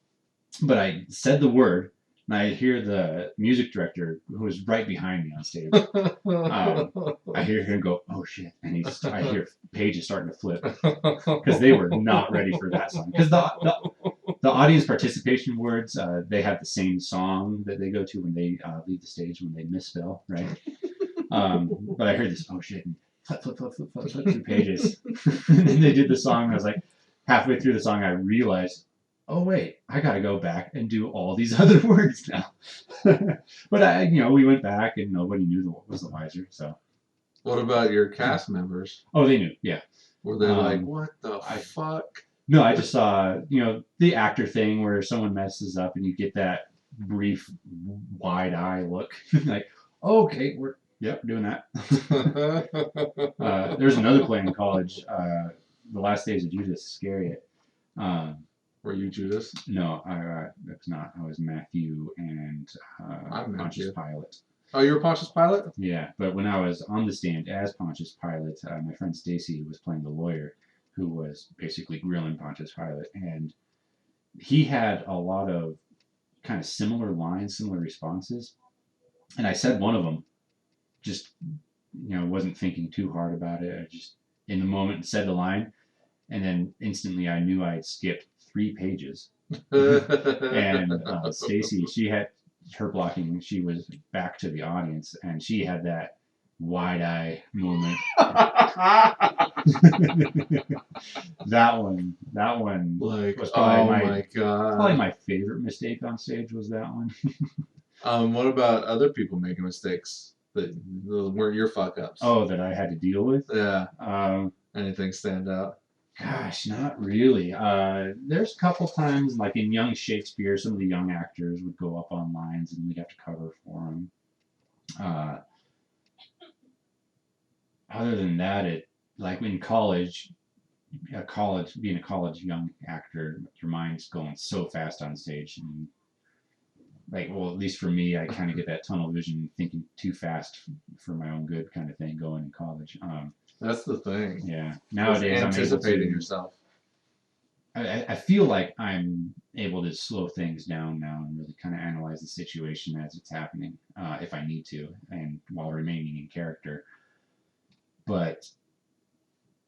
But I said the word, and I hear the music director, who was right behind me on stage. I hear him go, "Oh shit!" And I hear pages starting to flip because they were not ready for that song. Because the audience participation words, they have the same song that they go to when they leave the stage when they misspell, right? But I heard this, "Oh shit!" And flip through pages. And then they did the song, and I was like, halfway through the song, I realized, oh wait, I gotta go back and do all these other words now. But we went back and nobody was the wiser. So. What about your cast members? Oh, they knew. Yeah. Were they like, what the fuck? No, I just saw the actor thing where someone messes up and you get that brief wide eye look, like, oh, okay, we're doing that. There's another play in college, The Last Days of Judas Iscariot. Were you Judas? No, I was not. I was Mathew and Pontius Pilate. Oh, you were Pontius Pilate? Yeah, but when I was on the stand as Pontius Pilate, my friend Stacy was playing the lawyer who was basically grilling Pontius Pilate, and he had a lot of kind of similar lines, similar responses, and I said one of them, just wasn't thinking too hard about it. I just in the moment said the line, and then instantly I knew I had skipped 3 pages And Stacy, she had her blocking. She was back to the audience, and she had that wide eye moment. That one Like, was probably oh my probably god. my favorite mistake on stage was that one. What about other people making mistakes that weren't your fuck ups? Oh, that I had to deal with. Yeah. Um, Anything stand out? Gosh, not really. There's a couple times, like in Young Shakespeare, some of the young actors would go up on lines and we'd have to cover for them. Other than that, it like in college, being a college young actor, your mind's going so fast on stage, and like, well, at least for me, I kind of get that tunnel vision, thinking too fast for my own good, kind of thing, going in college. That's the thing. Yeah, Just nowadays I'm able anticipating to. yourself. I feel like I'm able to slow things down now and really kind of analyze the situation as it's happening, if I need to, and while remaining in character. But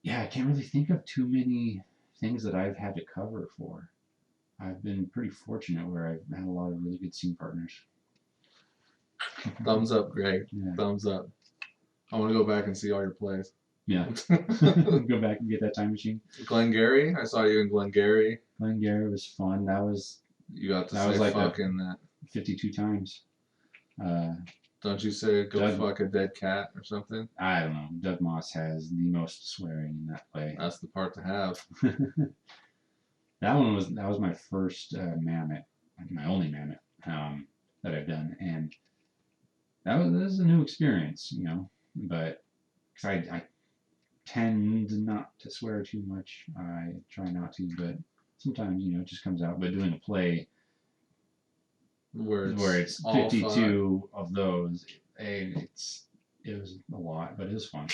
yeah, I can't really think of too many things that I've had to cover for. I've been pretty fortunate where I've had a lot of really good scene partners. Thumbs up, Greg. Yeah. Thumbs up. I want to go back and see all your plays. Yeah. Go back and get that time machine. Glengarry, I saw you in Glengarry. Glengarry was fun. You got to that say was like fuck in that. 52 times. Don't you say go Doug- fuck a dead cat or something? I don't know. Doug Moss has the most swearing in that play. That's the part to have. That was my first Mammoth, my only Mammoth that I've done, and that was a new experience, you know. But cause I tend not to swear too much. I try not to, but sometimes it just comes out. But doing a play Where it's all 52 of those, and it was a lot, but it was fun.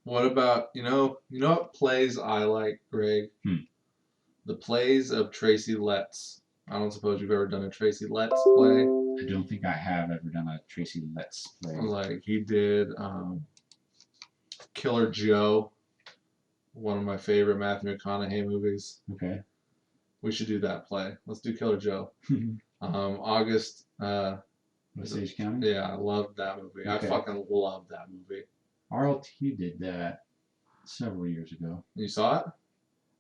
What about what plays I like, Greg? The plays of Tracy Letts. I don't suppose you've ever done a Tracy Letts play. I don't think I have ever done a Tracy Letts play. Like he did Killer Joe, one of my favorite Matthew McConaughey movies. Okay. We should do that play. Let's do Killer Joe. August. Osage County? Yeah, I loved that movie. Okay. I fucking loved that movie. RLT did that several years ago. You saw it?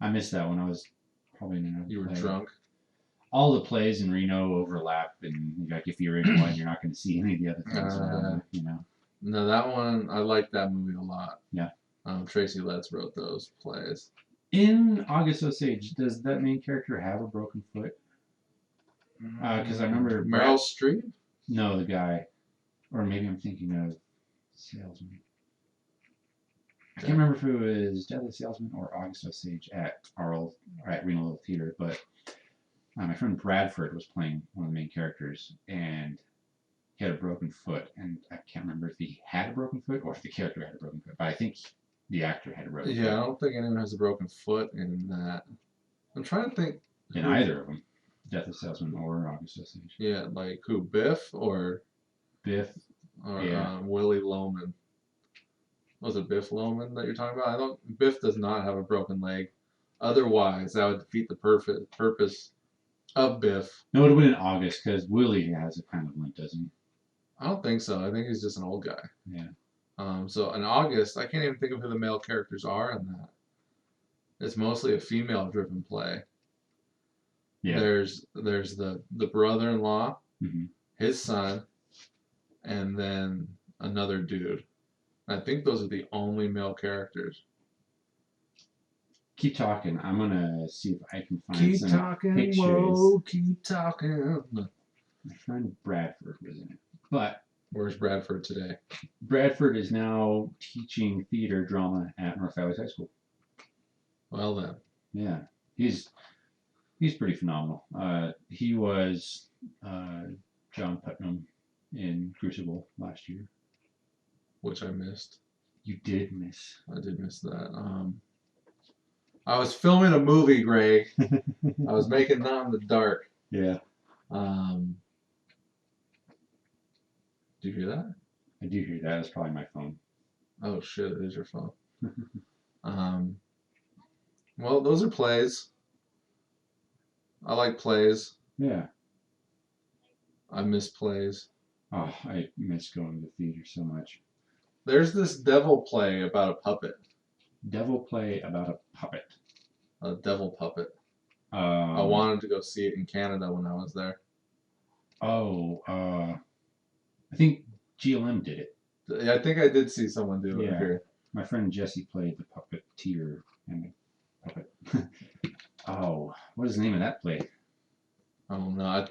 I missed that one. I was probably in another You were play. drunk. All the plays in Reno overlap, and like if you're in one, you're not going to see any of the other things. No, that one I liked that movie a lot. Yeah. Tracy Letts wrote those plays. In August Osage, does that main character have a broken foot? Because I remember Meryl Streep. No, the guy, or maybe I'm thinking of Salesman. I can't remember if it was Death of the Salesman or August Osage at Reno Little Theater, but my friend Bradford was playing one of the main characters, and he had a broken foot, and I can't remember if he had a broken foot or if the character had a broken foot, but I think the actor had a broken foot. Yeah, I don't think anyone has a broken foot in that. I'm trying to think. In either of them, Death of the Salesman or August Osage. Yeah, like who? Biff or Willie Loman? Was it Biff Loman that you're talking about? Biff does not have a broken leg. Otherwise, that would defeat the purpose of Biff. No, it would have been in August because Willie has a kind of limp, doesn't he? I don't think so. I think he's just an old guy. Yeah. So in August, I can't even think of who the male characters are in that. It's mostly a female-driven play. Yeah. There's the brother-in-law, his son, and then another dude. I think those are the only male characters. Keep talking. I'm gonna see if I can find Keep some talking, pictures. whoa, keep talking. My friend Bradford was in it, but where's Bradford today? Bradford is now teaching theater drama at North Valley High School. Well then. Yeah, he's pretty phenomenal. He was John Putnam in Crucible last year. Which I missed. You did miss. I did miss that. I was filming a movie, Greg. I was making Not in the Dark. Yeah. Do you hear that? I do hear that. It's probably my phone. Oh shit! It is your phone. Well, those are plays. I like plays. Yeah. I miss plays. Oh, I miss going to the theater so much. There's this devil play about a puppet. Devil play about a puppet. A devil puppet. I wanted to go see it in Canada when I was there. I think GLM did it. Yeah, I think I did see someone do it here. My friend Jesse played the puppeteer and the puppet. Oh, what is the name of that play? I don't know. I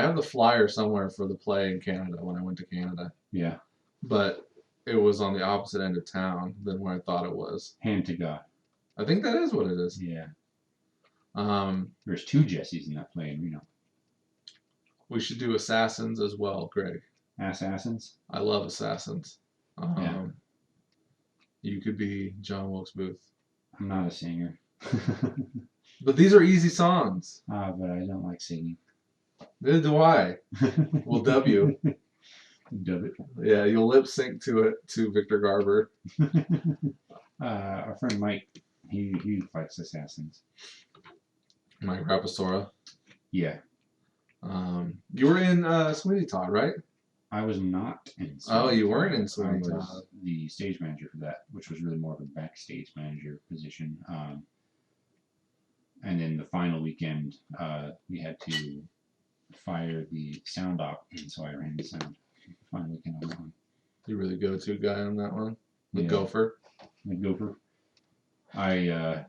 have the flyer somewhere for the play in Canada when I went to Canada. Yeah. But it was on the opposite end of town than where I thought it was. Hand to God. I think that is what it is. Yeah. There's 2 Jessies in that play in Reno. We should do Assassins as well, Greg. Assassins? I love Assassins. Yeah. You could be John Wilkes Booth. I'm not a singer. But these are easy songs. But I don't like singing. Neither do I. We'll dub you. Dub it. Yeah, you'll lip sync to it to Victor Garber. Our friend Mike, he fights assassins. Mike Rapasora. Yeah. You were in Sweeney Todd, right? I was not in Sweeney Oh, you Todd. weren't in Sweeney I Todd. was the stage manager for that, which was really more of a backstage manager position. And then the final weekend, we had to fire the sound op, and so I ran the sound. Final weekend on that one. You were the go-to guy on that one? The Yeah. gopher? The gopher. I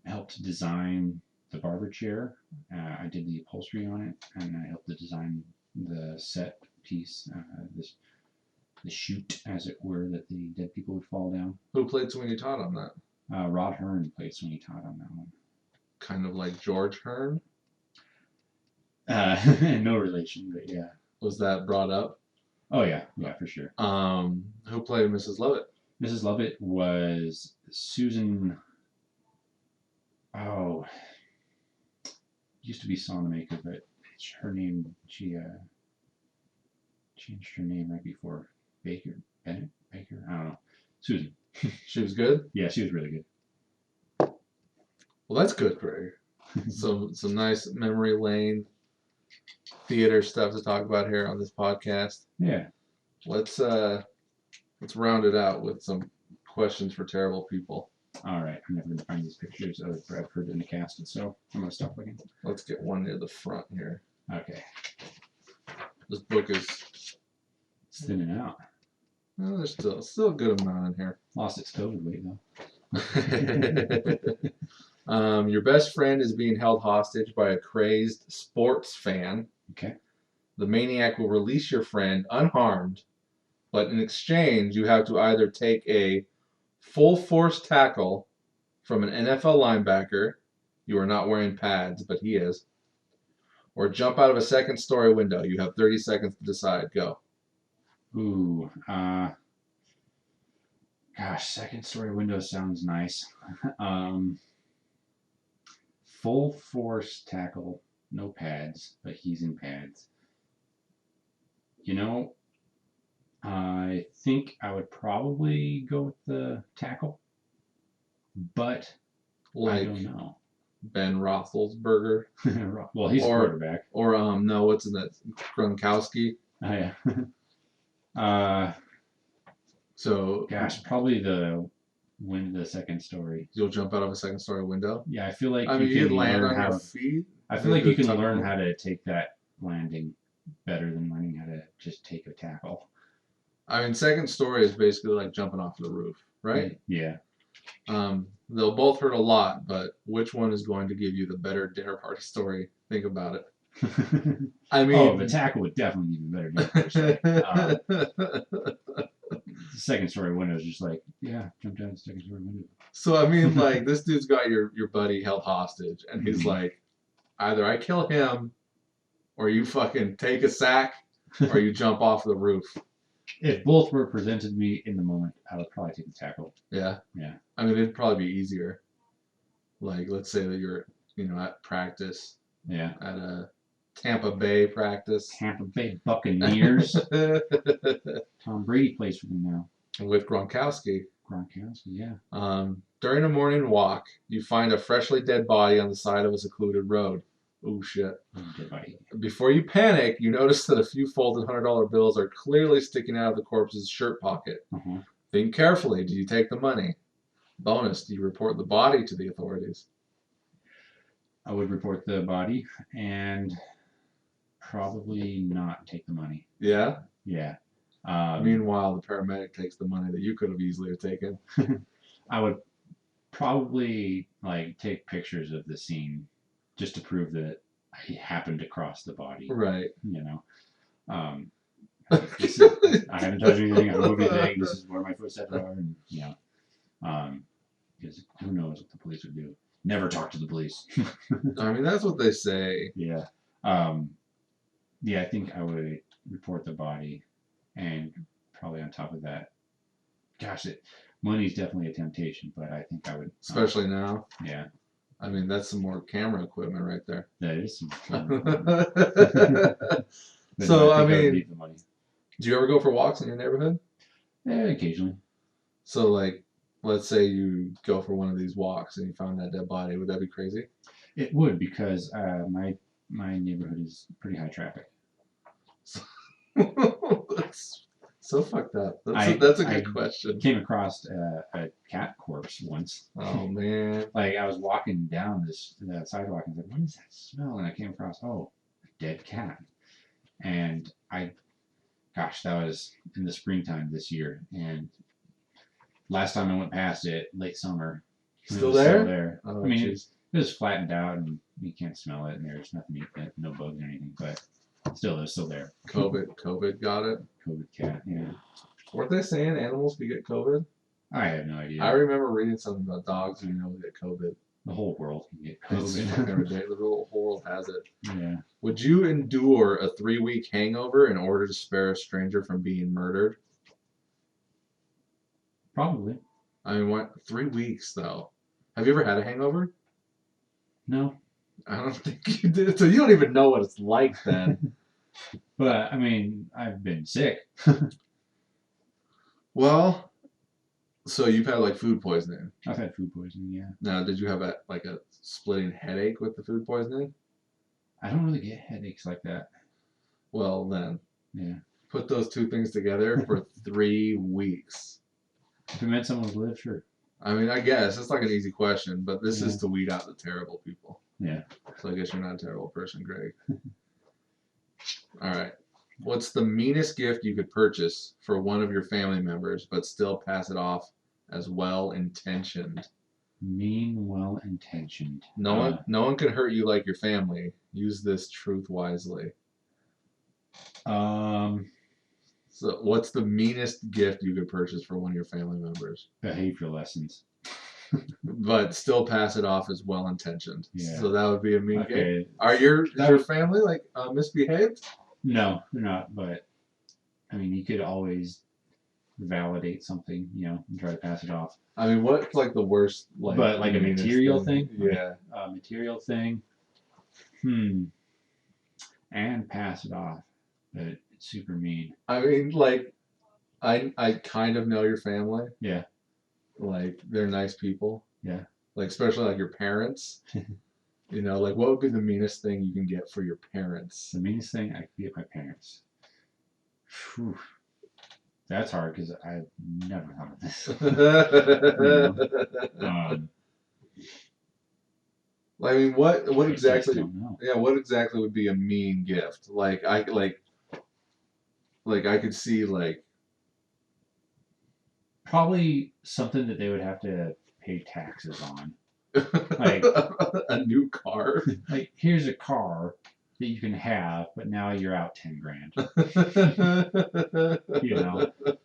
helped design the barber chair. I did the upholstery on it, and I helped to design the set piece, the chute, as it were, that the dead people would fall down. Who played Sweeney Todd on that? Rod Hearn played Sweeney Todd on that one. Kind of like George Hearn? No relation, but yeah. Was that brought up? Oh yeah, for sure. Who played Mrs. Lovett? Mrs. Lovett was Susan. Oh, used to be Sonamaker, but her name, she changed her name right before Baker. I don't know. Susan. She was good? Yeah, she was really good. Well, that's good, Greg. Some nice memory lane theater stuff to talk about here on this podcast. Yeah. Let's round it out with some questions for terrible people. All right. I'm never going to find these pictures of Bradford in the cast, so I'm going to stop looking. Let's get one near the front here. Okay. This book is It's thinning out. well, there's still a good amount in here. Lost its COVID weight, though. Your best friend is being held hostage by a crazed sports fan. Okay. The maniac will release your friend unharmed, but in exchange, you have to either take a full force tackle from an NFL linebacker. You are not wearing pads, but he is. Or jump out of a second-story window. You have 30 seconds to decide. Go. Ooh. Gosh, second-story window sounds nice. Full force tackle, no pads, but he's in pads. You know, I think I would probably go with the tackle, but I don't know. Ben Roethlisberger. Well, he's a quarterback. Or no, what's in that? Gronkowski. Oh yeah. So gosh, probably the second story. You'll jump out of a second-story window. Yeah, I feel like you can land on your feet. I feel like you can learn how to take that landing better than learning how to just take a tackle. I mean, second story is basically like jumping off the roof, right? Yeah. They'll both hurt a lot, but which one is going to give you the better dinner party story? Think about it. I mean, the tackle would definitely give you a better dinner party story. The second story window is just like, yeah, jump down the second story window. So I mean, like, this dude's got your buddy held hostage, and he's like, either I kill him, or you fucking take a sack, or you jump off the roof. If both were presented to me in the moment, I would probably take the tackle. Yeah. Yeah. I mean, it'd probably be easier. Like, let's say that you're, at practice. Yeah. At a Tampa Bay practice. Tampa Bay Buccaneers. Tom Brady plays for them now. With Gronkowski. Gronkowski, yeah. During a morning walk, you find a freshly dead body on the side of a secluded road. Oh shit. Dead body. Before you panic, you notice that a few folded $100 bills are clearly sticking out of the corpse's shirt pocket. Uh-huh. Think carefully. Do you take the money? Bonus, do you report the body to the authorities? I would report the body and probably not take the money. Yeah? Yeah. Meanwhile, the paramedic takes the money that you could have easily taken. I would probably like take pictures of the scene just to prove that I happened to cross the body. Right. You know. I haven't touched anything. I haven't moved anything. This is where my footsteps are, and because who knows what the police would do? Never talk to the police. I mean, that's what they say. Yeah. Yeah, I think I would report the body, and probably on top of that, gosh, money's definitely a temptation, but I think I would. Especially now. Yeah. I mean, that's some more camera equipment right there. That is some. So, I would mean, leave the money. do you ever go for walks in your neighborhood? Yeah, occasionally. So, like, let's say you go for one of these walks and you found that dead body. Would that be crazy? It would, because my neighborhood is pretty high traffic. That's so fucked up. That's a good question. Came across a cat corpse once. Oh man! Like I was walking down the sidewalk and I was like, "What is that smell?" And I came across, a dead cat. And that was in the springtime this year. And last time I went past it, late summer. Still there? Still there. Oh, I mean, it was flattened out and you can't smell it, and there's nothing to eat, no bugs or anything, but still, it's still there. COVID got it. COVID cat, yeah. Weren't they saying animals could get COVID? I have no idea. I remember reading something about dogs who get COVID. The whole world can get It's COVID. fucking ridiculous. The whole world has it. Yeah. Would you endure a 3-week hangover in order to spare a stranger from being murdered? Probably. I mean, what? 3 weeks though. Have you ever had a hangover? No. I don't think you did. So you don't even know what it's like then. But I mean, I've been sick. Well, so you've had like food poisoning. I've had food poisoning, yeah. Now, did you have a splitting headache with the food poisoning? I don't really get headaches like that. Well, then. Yeah. Put those two things together for 3 weeks. If it meant someone would live, sure. I mean, I guess it's like an easy question, but this is to weed out the terrible people. Yeah. So I guess you're not a terrible person, Greg. All right. What's the meanest gift you could purchase for one of your family members, but still pass it off as well-intentioned? Mean, well-intentioned. No one can hurt you like your family. Use this truth wisely. So what's the meanest gift you could purchase for one of your family members? Behavior lessons. But still pass it off as well-intentioned. Yeah. So that would be a mean Okay. gift. Is your family like misbehaved? No, they're not. But I mean, you could always validate something, and try to pass it off. I mean, what's like the worst? But like a material thing? Yeah. A material thing. And pass it off. But it's super mean. I mean, like, I kind of know your family. Yeah. Like, they're nice people. Yeah. Like, especially like your parents. Like, what would be the meanest thing you can get for your parents? The meanest thing I could get my parents. Whew. That's hard because I've never thought of this. I mean, what exactly? Yeah, what exactly would be a mean gift? Like I could see like probably something that they would have to pay taxes on. Like a new car. Like, here's a car that you can have, but now you're out $10,000.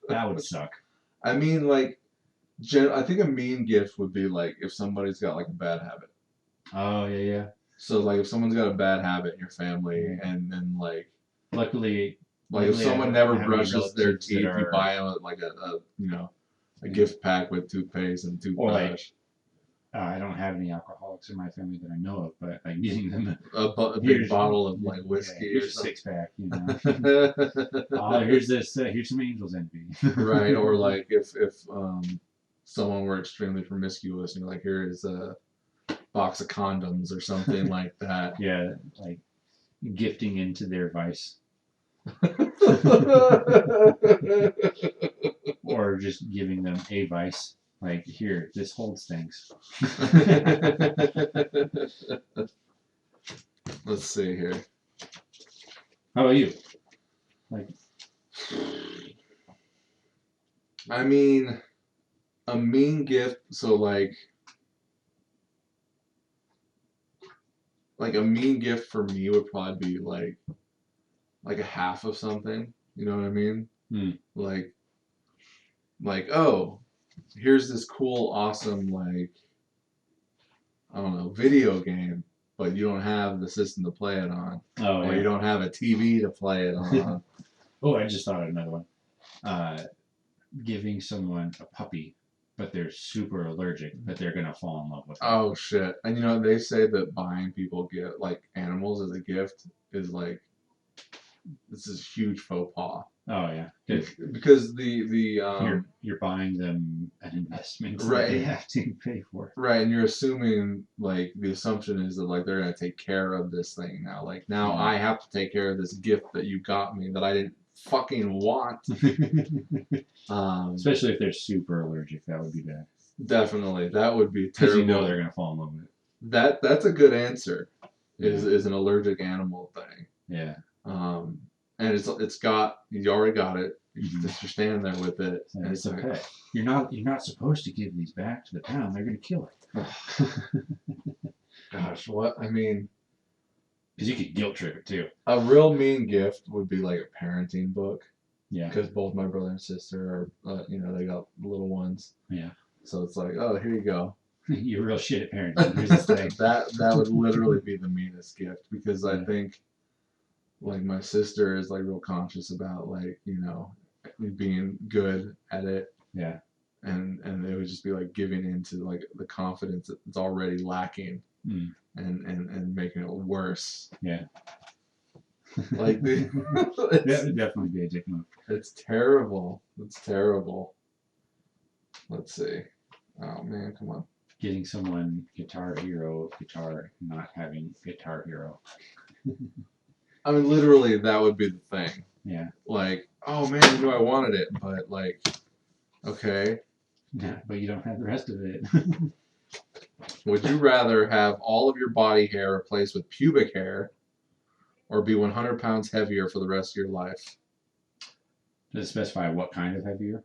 That would suck. I mean, like, I think a mean gift would be like if somebody's got like a bad habit. Oh yeah. So like if someone's got a bad habit in your family, and then like, luckily if someone never brushes their teeth, you buy them like a gift pack with toothpaste and toothbrush. Or like, I don't have any alcoholics in my family that I know of, but like getting them a big bottle of like whiskey. Yeah, here's a 6-pack, here's this. Here's some Angel's Envy. Right, or like if someone were extremely promiscuous and you're like, here is a box of condoms or something like that. Yeah, like gifting into their vice. Or just giving them a vice. Like, here, this holds things. Let's see here. How about you? Like, I mean, a mean gift. So like a mean gift for me would probably be like a half of something. You know what I mean? Like oh, here's this cool, awesome like I don't know video game, but you don't have the system to play it on, or you don't have a TV to play it on. Oh, I just thought of another one. Giving someone a puppy, but they're super allergic, but they're gonna fall in love with it. Oh shit! And you know they say that buying people get like animals as a gift is like this is huge faux pas. Oh yeah, because you're buying them an investment right, that they have to pay for. Right, and you're assuming like the assumption is that like they're gonna take care of this thing now. Like now I have to take care of this gift that you got me that I didn't fucking want. Especially if they're super allergic, that would be bad. Definitely, that would be terrible. Because you know they're gonna fall in love with it. That's a good answer. Is an allergic animal thing. Yeah. And it's got you already got it. You're standing there with it, and it's okay. You're not supposed to give these back to the town. They're gonna kill it. Gosh, what I mean. Because you could guilt trip it too. A real mean gift would be like a parenting book. Yeah. Because both my brother and sister are, they got little ones. Yeah. So it's like, oh, here you go. You're real shit at parenting. Here's this thing. that would literally be the meanest gift because I think, like, my sister is like real conscious about like being good at it. Yeah. And it would just be like giving into like the confidence that's already lacking. And making it worse. Yeah. Like that would definitely be a dick move. It's terrible. It's terrible. Let's see. Oh man, come on. Getting someone Guitar Hero guitar, not having Guitar Hero. I mean, literally, that would be the thing. Yeah. Like, oh man, I knew I wanted it, but like, okay. Yeah, but you don't have the rest of it. Would you rather have all of your body hair replaced with pubic hair or be 100 pounds heavier for the rest of your life? Does it specify what kind of heavier?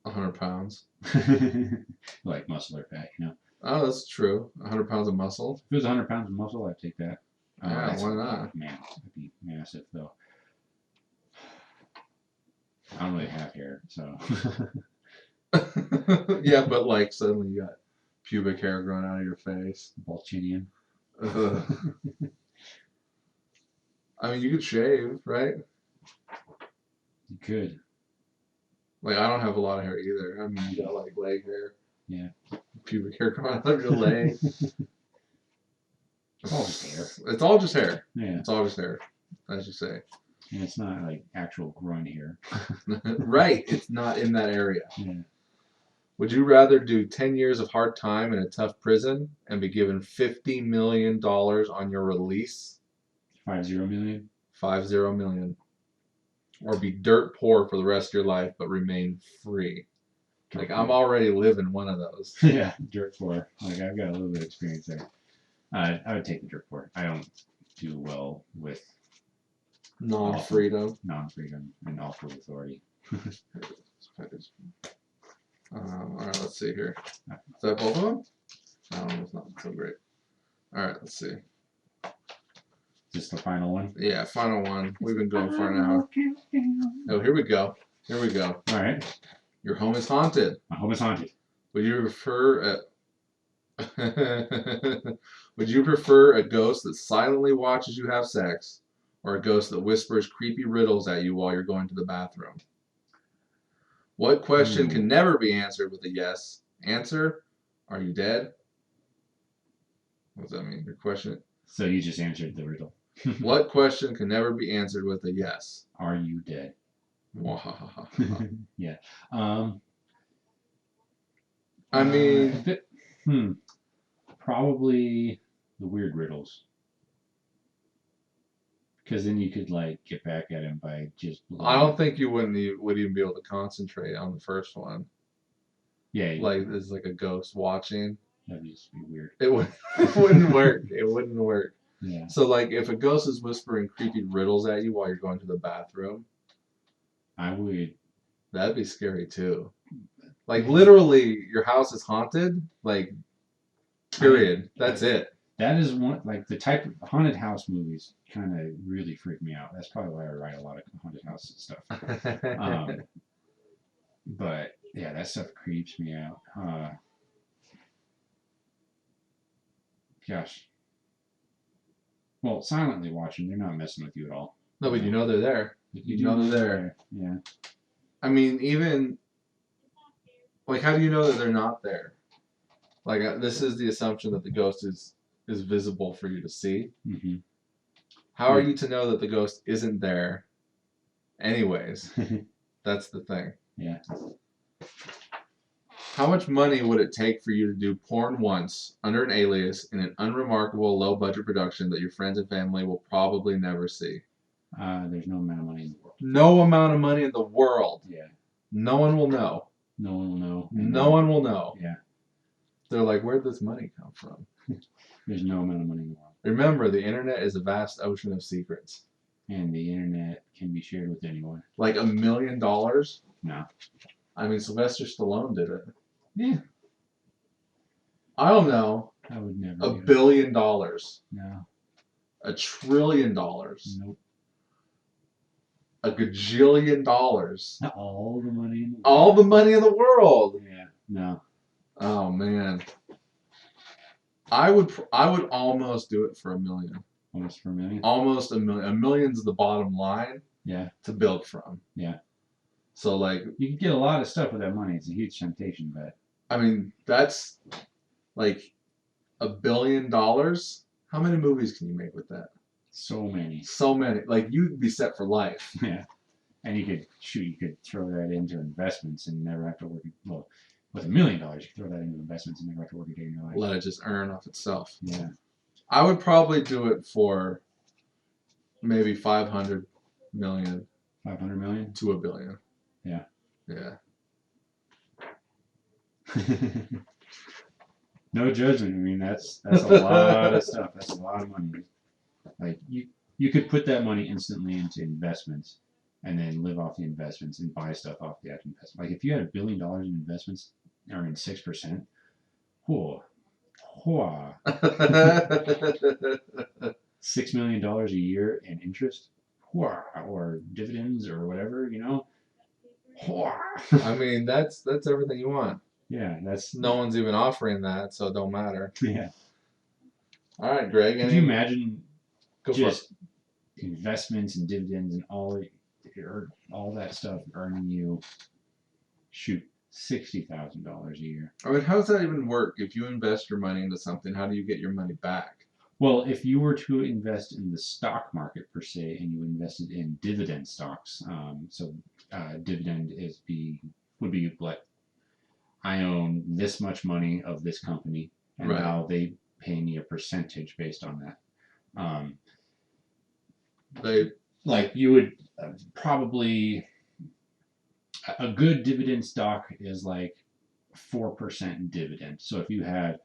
100 pounds. Like muscle or fat, Oh, that's true. 100 pounds of muscle. If it was 100 pounds of muscle, I'd take that. Yeah, why not? Man, that'd be massive, though. I don't really have hair, so. Yeah, but like suddenly you got pubic hair growing out of your face. Balchinian. I mean, you could shave, right? You could. Like, I don't have a lot of hair either. I mean, you got like leg hair. Yeah. Pubic hair growing out of your leg. It's all just hair. It's all just hair. Yeah. It's all just hair, as you say. And it's not like actual groin hair. Right. It's not in that area. Yeah. Would you rather do 10 years of hard time in a tough prison and be given $50 million on your release? 50 million? 50 million. Or be dirt poor for the rest of your life but remain free? Like, I'm already living one of those. Yeah, dirt poor. Like, I've got a little bit of experience there. I would take the dirt poor. I don't do well with non-freedom and awful authority. Alright, let's see here. Is that both of them? No, it's not so great. Alright, let's see. Just the final one? Yeah, final one. We've been going for an hour. Oh, here we go. Here we go. Alright. Your home is haunted. My home is haunted. Would you prefer Would you prefer a ghost that silently watches you have sex, or a ghost that whispers creepy riddles at you while you're going to the bathroom? What question can never be answered with a yes? Answer: are you dead? What does that mean? Your question? So you just answered the riddle. What question can never be answered with a yes? Are you dead? Wow. Yeah. I mean, probably the weird riddles. Because then you could like get back at him by just. I don't think you would even be able to concentrate on the first one. Yeah. Like there's like a ghost watching. That'd just be weird. It wouldn't work. It wouldn't work. Yeah. So like if a ghost is whispering creepy riddles at you while you're going to the bathroom, I would. That'd be scary too. Like literally, your house is haunted. Like, period. That's it. That is one like the type of haunted house movies kind of really freak me out. That's probably why I write a lot of haunted house stuff. But yeah, that stuff creeps me out. Gosh. Well, silently watching, they're not messing with you at all. No, but you know they're there. You know they're there. Yeah. I mean, even like, how do you know that they're not there? Like, this is the assumption that the ghost is visible for you to see. Mm-hmm. How are you to know that the ghost isn't there? Anyways, that's the thing. Yeah. How much money would it take for you to do porn once under an alias in an unremarkable low-budget production that your friends and family will probably never see? There's no amount of money in the world. No amount of money in the world. Yeah. No one will know. No one will know. No one will know. Yeah. They're like, where'd this money come from? There's no amount of money in the world. Remember, the internet is a vast ocean of secrets. And the internet can be shared with anyone. Like $1 million? No. I mean, Sylvester Stallone did it. Yeah. I don't know. I would never. $1 billion. No. $1 trillion. Nope. $1 gajillion. All the money in the world. All the money in the world. Yeah. No. Oh man. I would almost do it for $1 million. Almost for $1 million. Almost $1 million. $1 million's the bottom line. Yeah. To build from. Yeah. So like you can get a lot of stuff with that money. It's a huge temptation, but I mean that's like $1 billion. How many movies can you make with that? So many. So many. Like you'd be set for life. Yeah. And you could throw that into investments and never have to work. Well, with $1 million, you could throw that into investments and never have to work a day in your life. Let it just earn off itself. Yeah. I would probably do it for maybe 500 million. 500 million? To $1 billion. Yeah. Yeah. No judgment. I mean, that's a lot of stuff. That's a lot of money. Like you could put that money instantly into investments and then live off the investments and buy stuff off the actual investment. Like if you had $1 billion in investments earning 6%, $6 million a year in interest, or dividends or whatever, you know. I mean, that's everything you want. Yeah, no one's even offering that, so it don't matter. Yeah. All right, Greg. Could you imagine just investments and dividends and all that stuff earning you $60,000 a year? I mean, how does that even work? If you invest your money into something, how do you get your money back? Well, if you were to invest in the stock market per se, and you invested in dividend stocks, dividend would be like, I own this much money of this company, and now they pay me a percentage based on that. You would probably, a good dividend stock is like 4% dividend. So if you had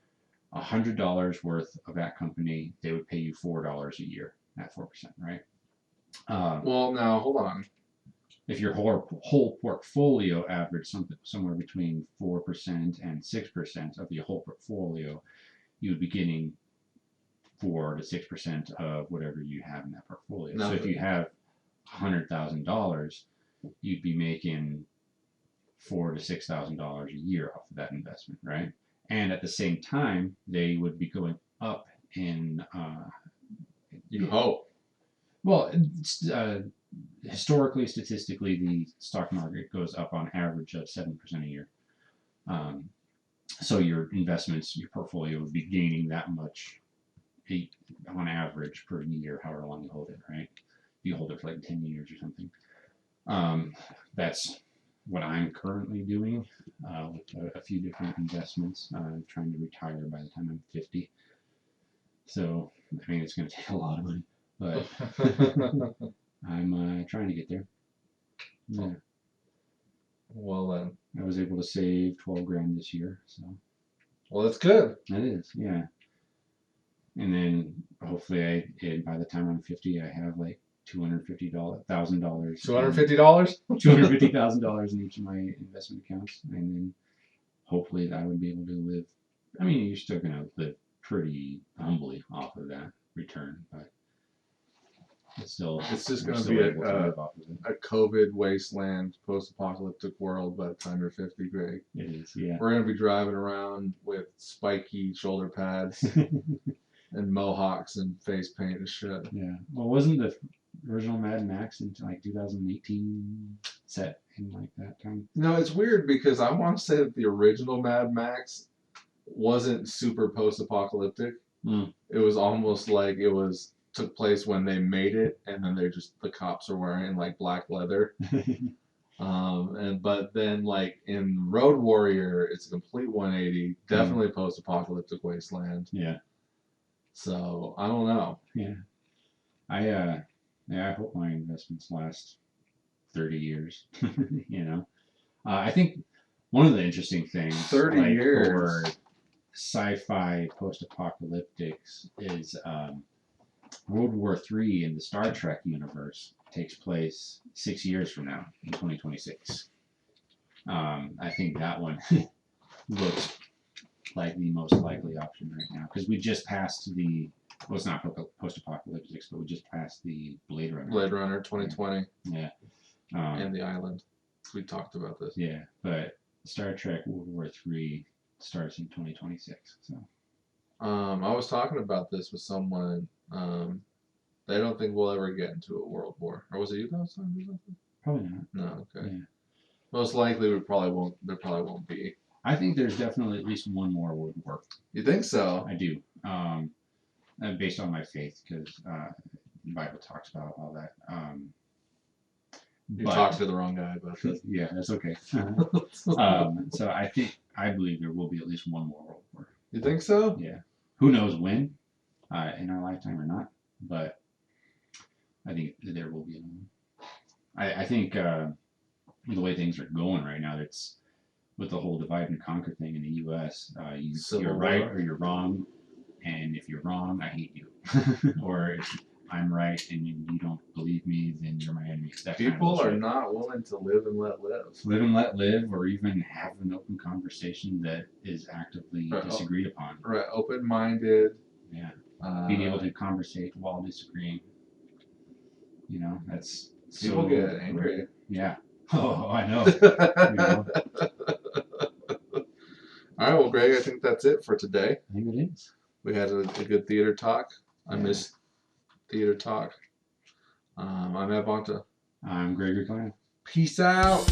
$100 worth of that company, they would pay you $4 a year at 4%, right? Well, now hold on. If your whole portfolio averaged somewhere between 4% and 6% of your whole portfolio, you would be getting 4 to 6% of whatever you have in that portfolio. So if you have $100,000, you'd be making $4,000 to $6,000 a year off of that investment, right? And at the same time, they would be going up in. You hope. Well, historically, statistically, the stock market goes up on average of 7% a year. So your investments, your portfolio would be gaining that much on average per year, however long you hold it, right? You hold it for like 10 years or something. That's what I'm currently doing with a few different investments. Trying to retire by the time I'm 50. So, I mean, it's going to take a lot of money, but I'm trying to get there. Yeah. Well then. I was able to save 12 grand this year, so. Well, that's good. That is, yeah. And then hopefully by the time I'm 50, I have like $250,000. $250? $250,000 in each of my investment accounts, and then hopefully I would be able to live. I mean, you're still gonna live pretty humbly off of that return, but it's just going to still be able to live off of it. a COVID wasteland, post-apocalyptic world by the time you're 50, Greg. It is, yeah. We're going to be driving around with spiky shoulder pads and mohawks and face paint and shit. Yeah. Well, wasn't the original Mad Max in like 2018 set in like that time? No, it's weird because I want to say that the original Mad Max wasn't super post-apocalyptic. It was almost like took place when they made it, and then the cops are wearing like black leather. But then like in Road Warrior, it's a complete 180, definitely post-apocalyptic wasteland. Yeah. So I don't know. Yeah. I hope my investments last 30 years. You know, I think one of the interesting things 30 like, years for sci-fi post-apocalyptics is World War III in the Star Trek universe takes place 6 years from now in 2026. I think that one looks like the most likely option right now because we just passed well, it's not post-apocalyptic, but we just passed the Blade Runner. Blade Runner 2020. Yeah. And The Island. We talked about this. Yeah, but Star Trek World War III starts in 2026. So. I was talking about this with someone. They don't think we'll ever get into a world war. Or was it you that was talking about this? Probably not. No, okay. Yeah. Most likely there probably won't be. I think there's definitely at least one more world war. You think so? I do. Based on my faith, because the Bible talks about all that. You talked to the wrong guy about this. Yeah, that's okay. So I believe there will be at least one more world war. You think so? Yeah. Who knows when, in our lifetime or not, but I think there will be one. I think the way things are going right now, it's with the whole divide and conquer thing in the U.S. You're right or you're wrong, and if you're wrong, I hate you, or if I'm right and you don't believe me, then you're my enemy. People are not willing to live and let live. Live and let live, or even have an open conversation that is actively disagreed upon. Right, open-minded. Yeah, being able to conversate while disagreeing. You know, that's people get angry. Rare. Yeah. Oh, I know. You know. All right, well, Greg, I think that's it for today. I think it is. We had a good theater talk. I miss theater talk. I'm Matt Bonta. I'm Gregory Klino. Peace out.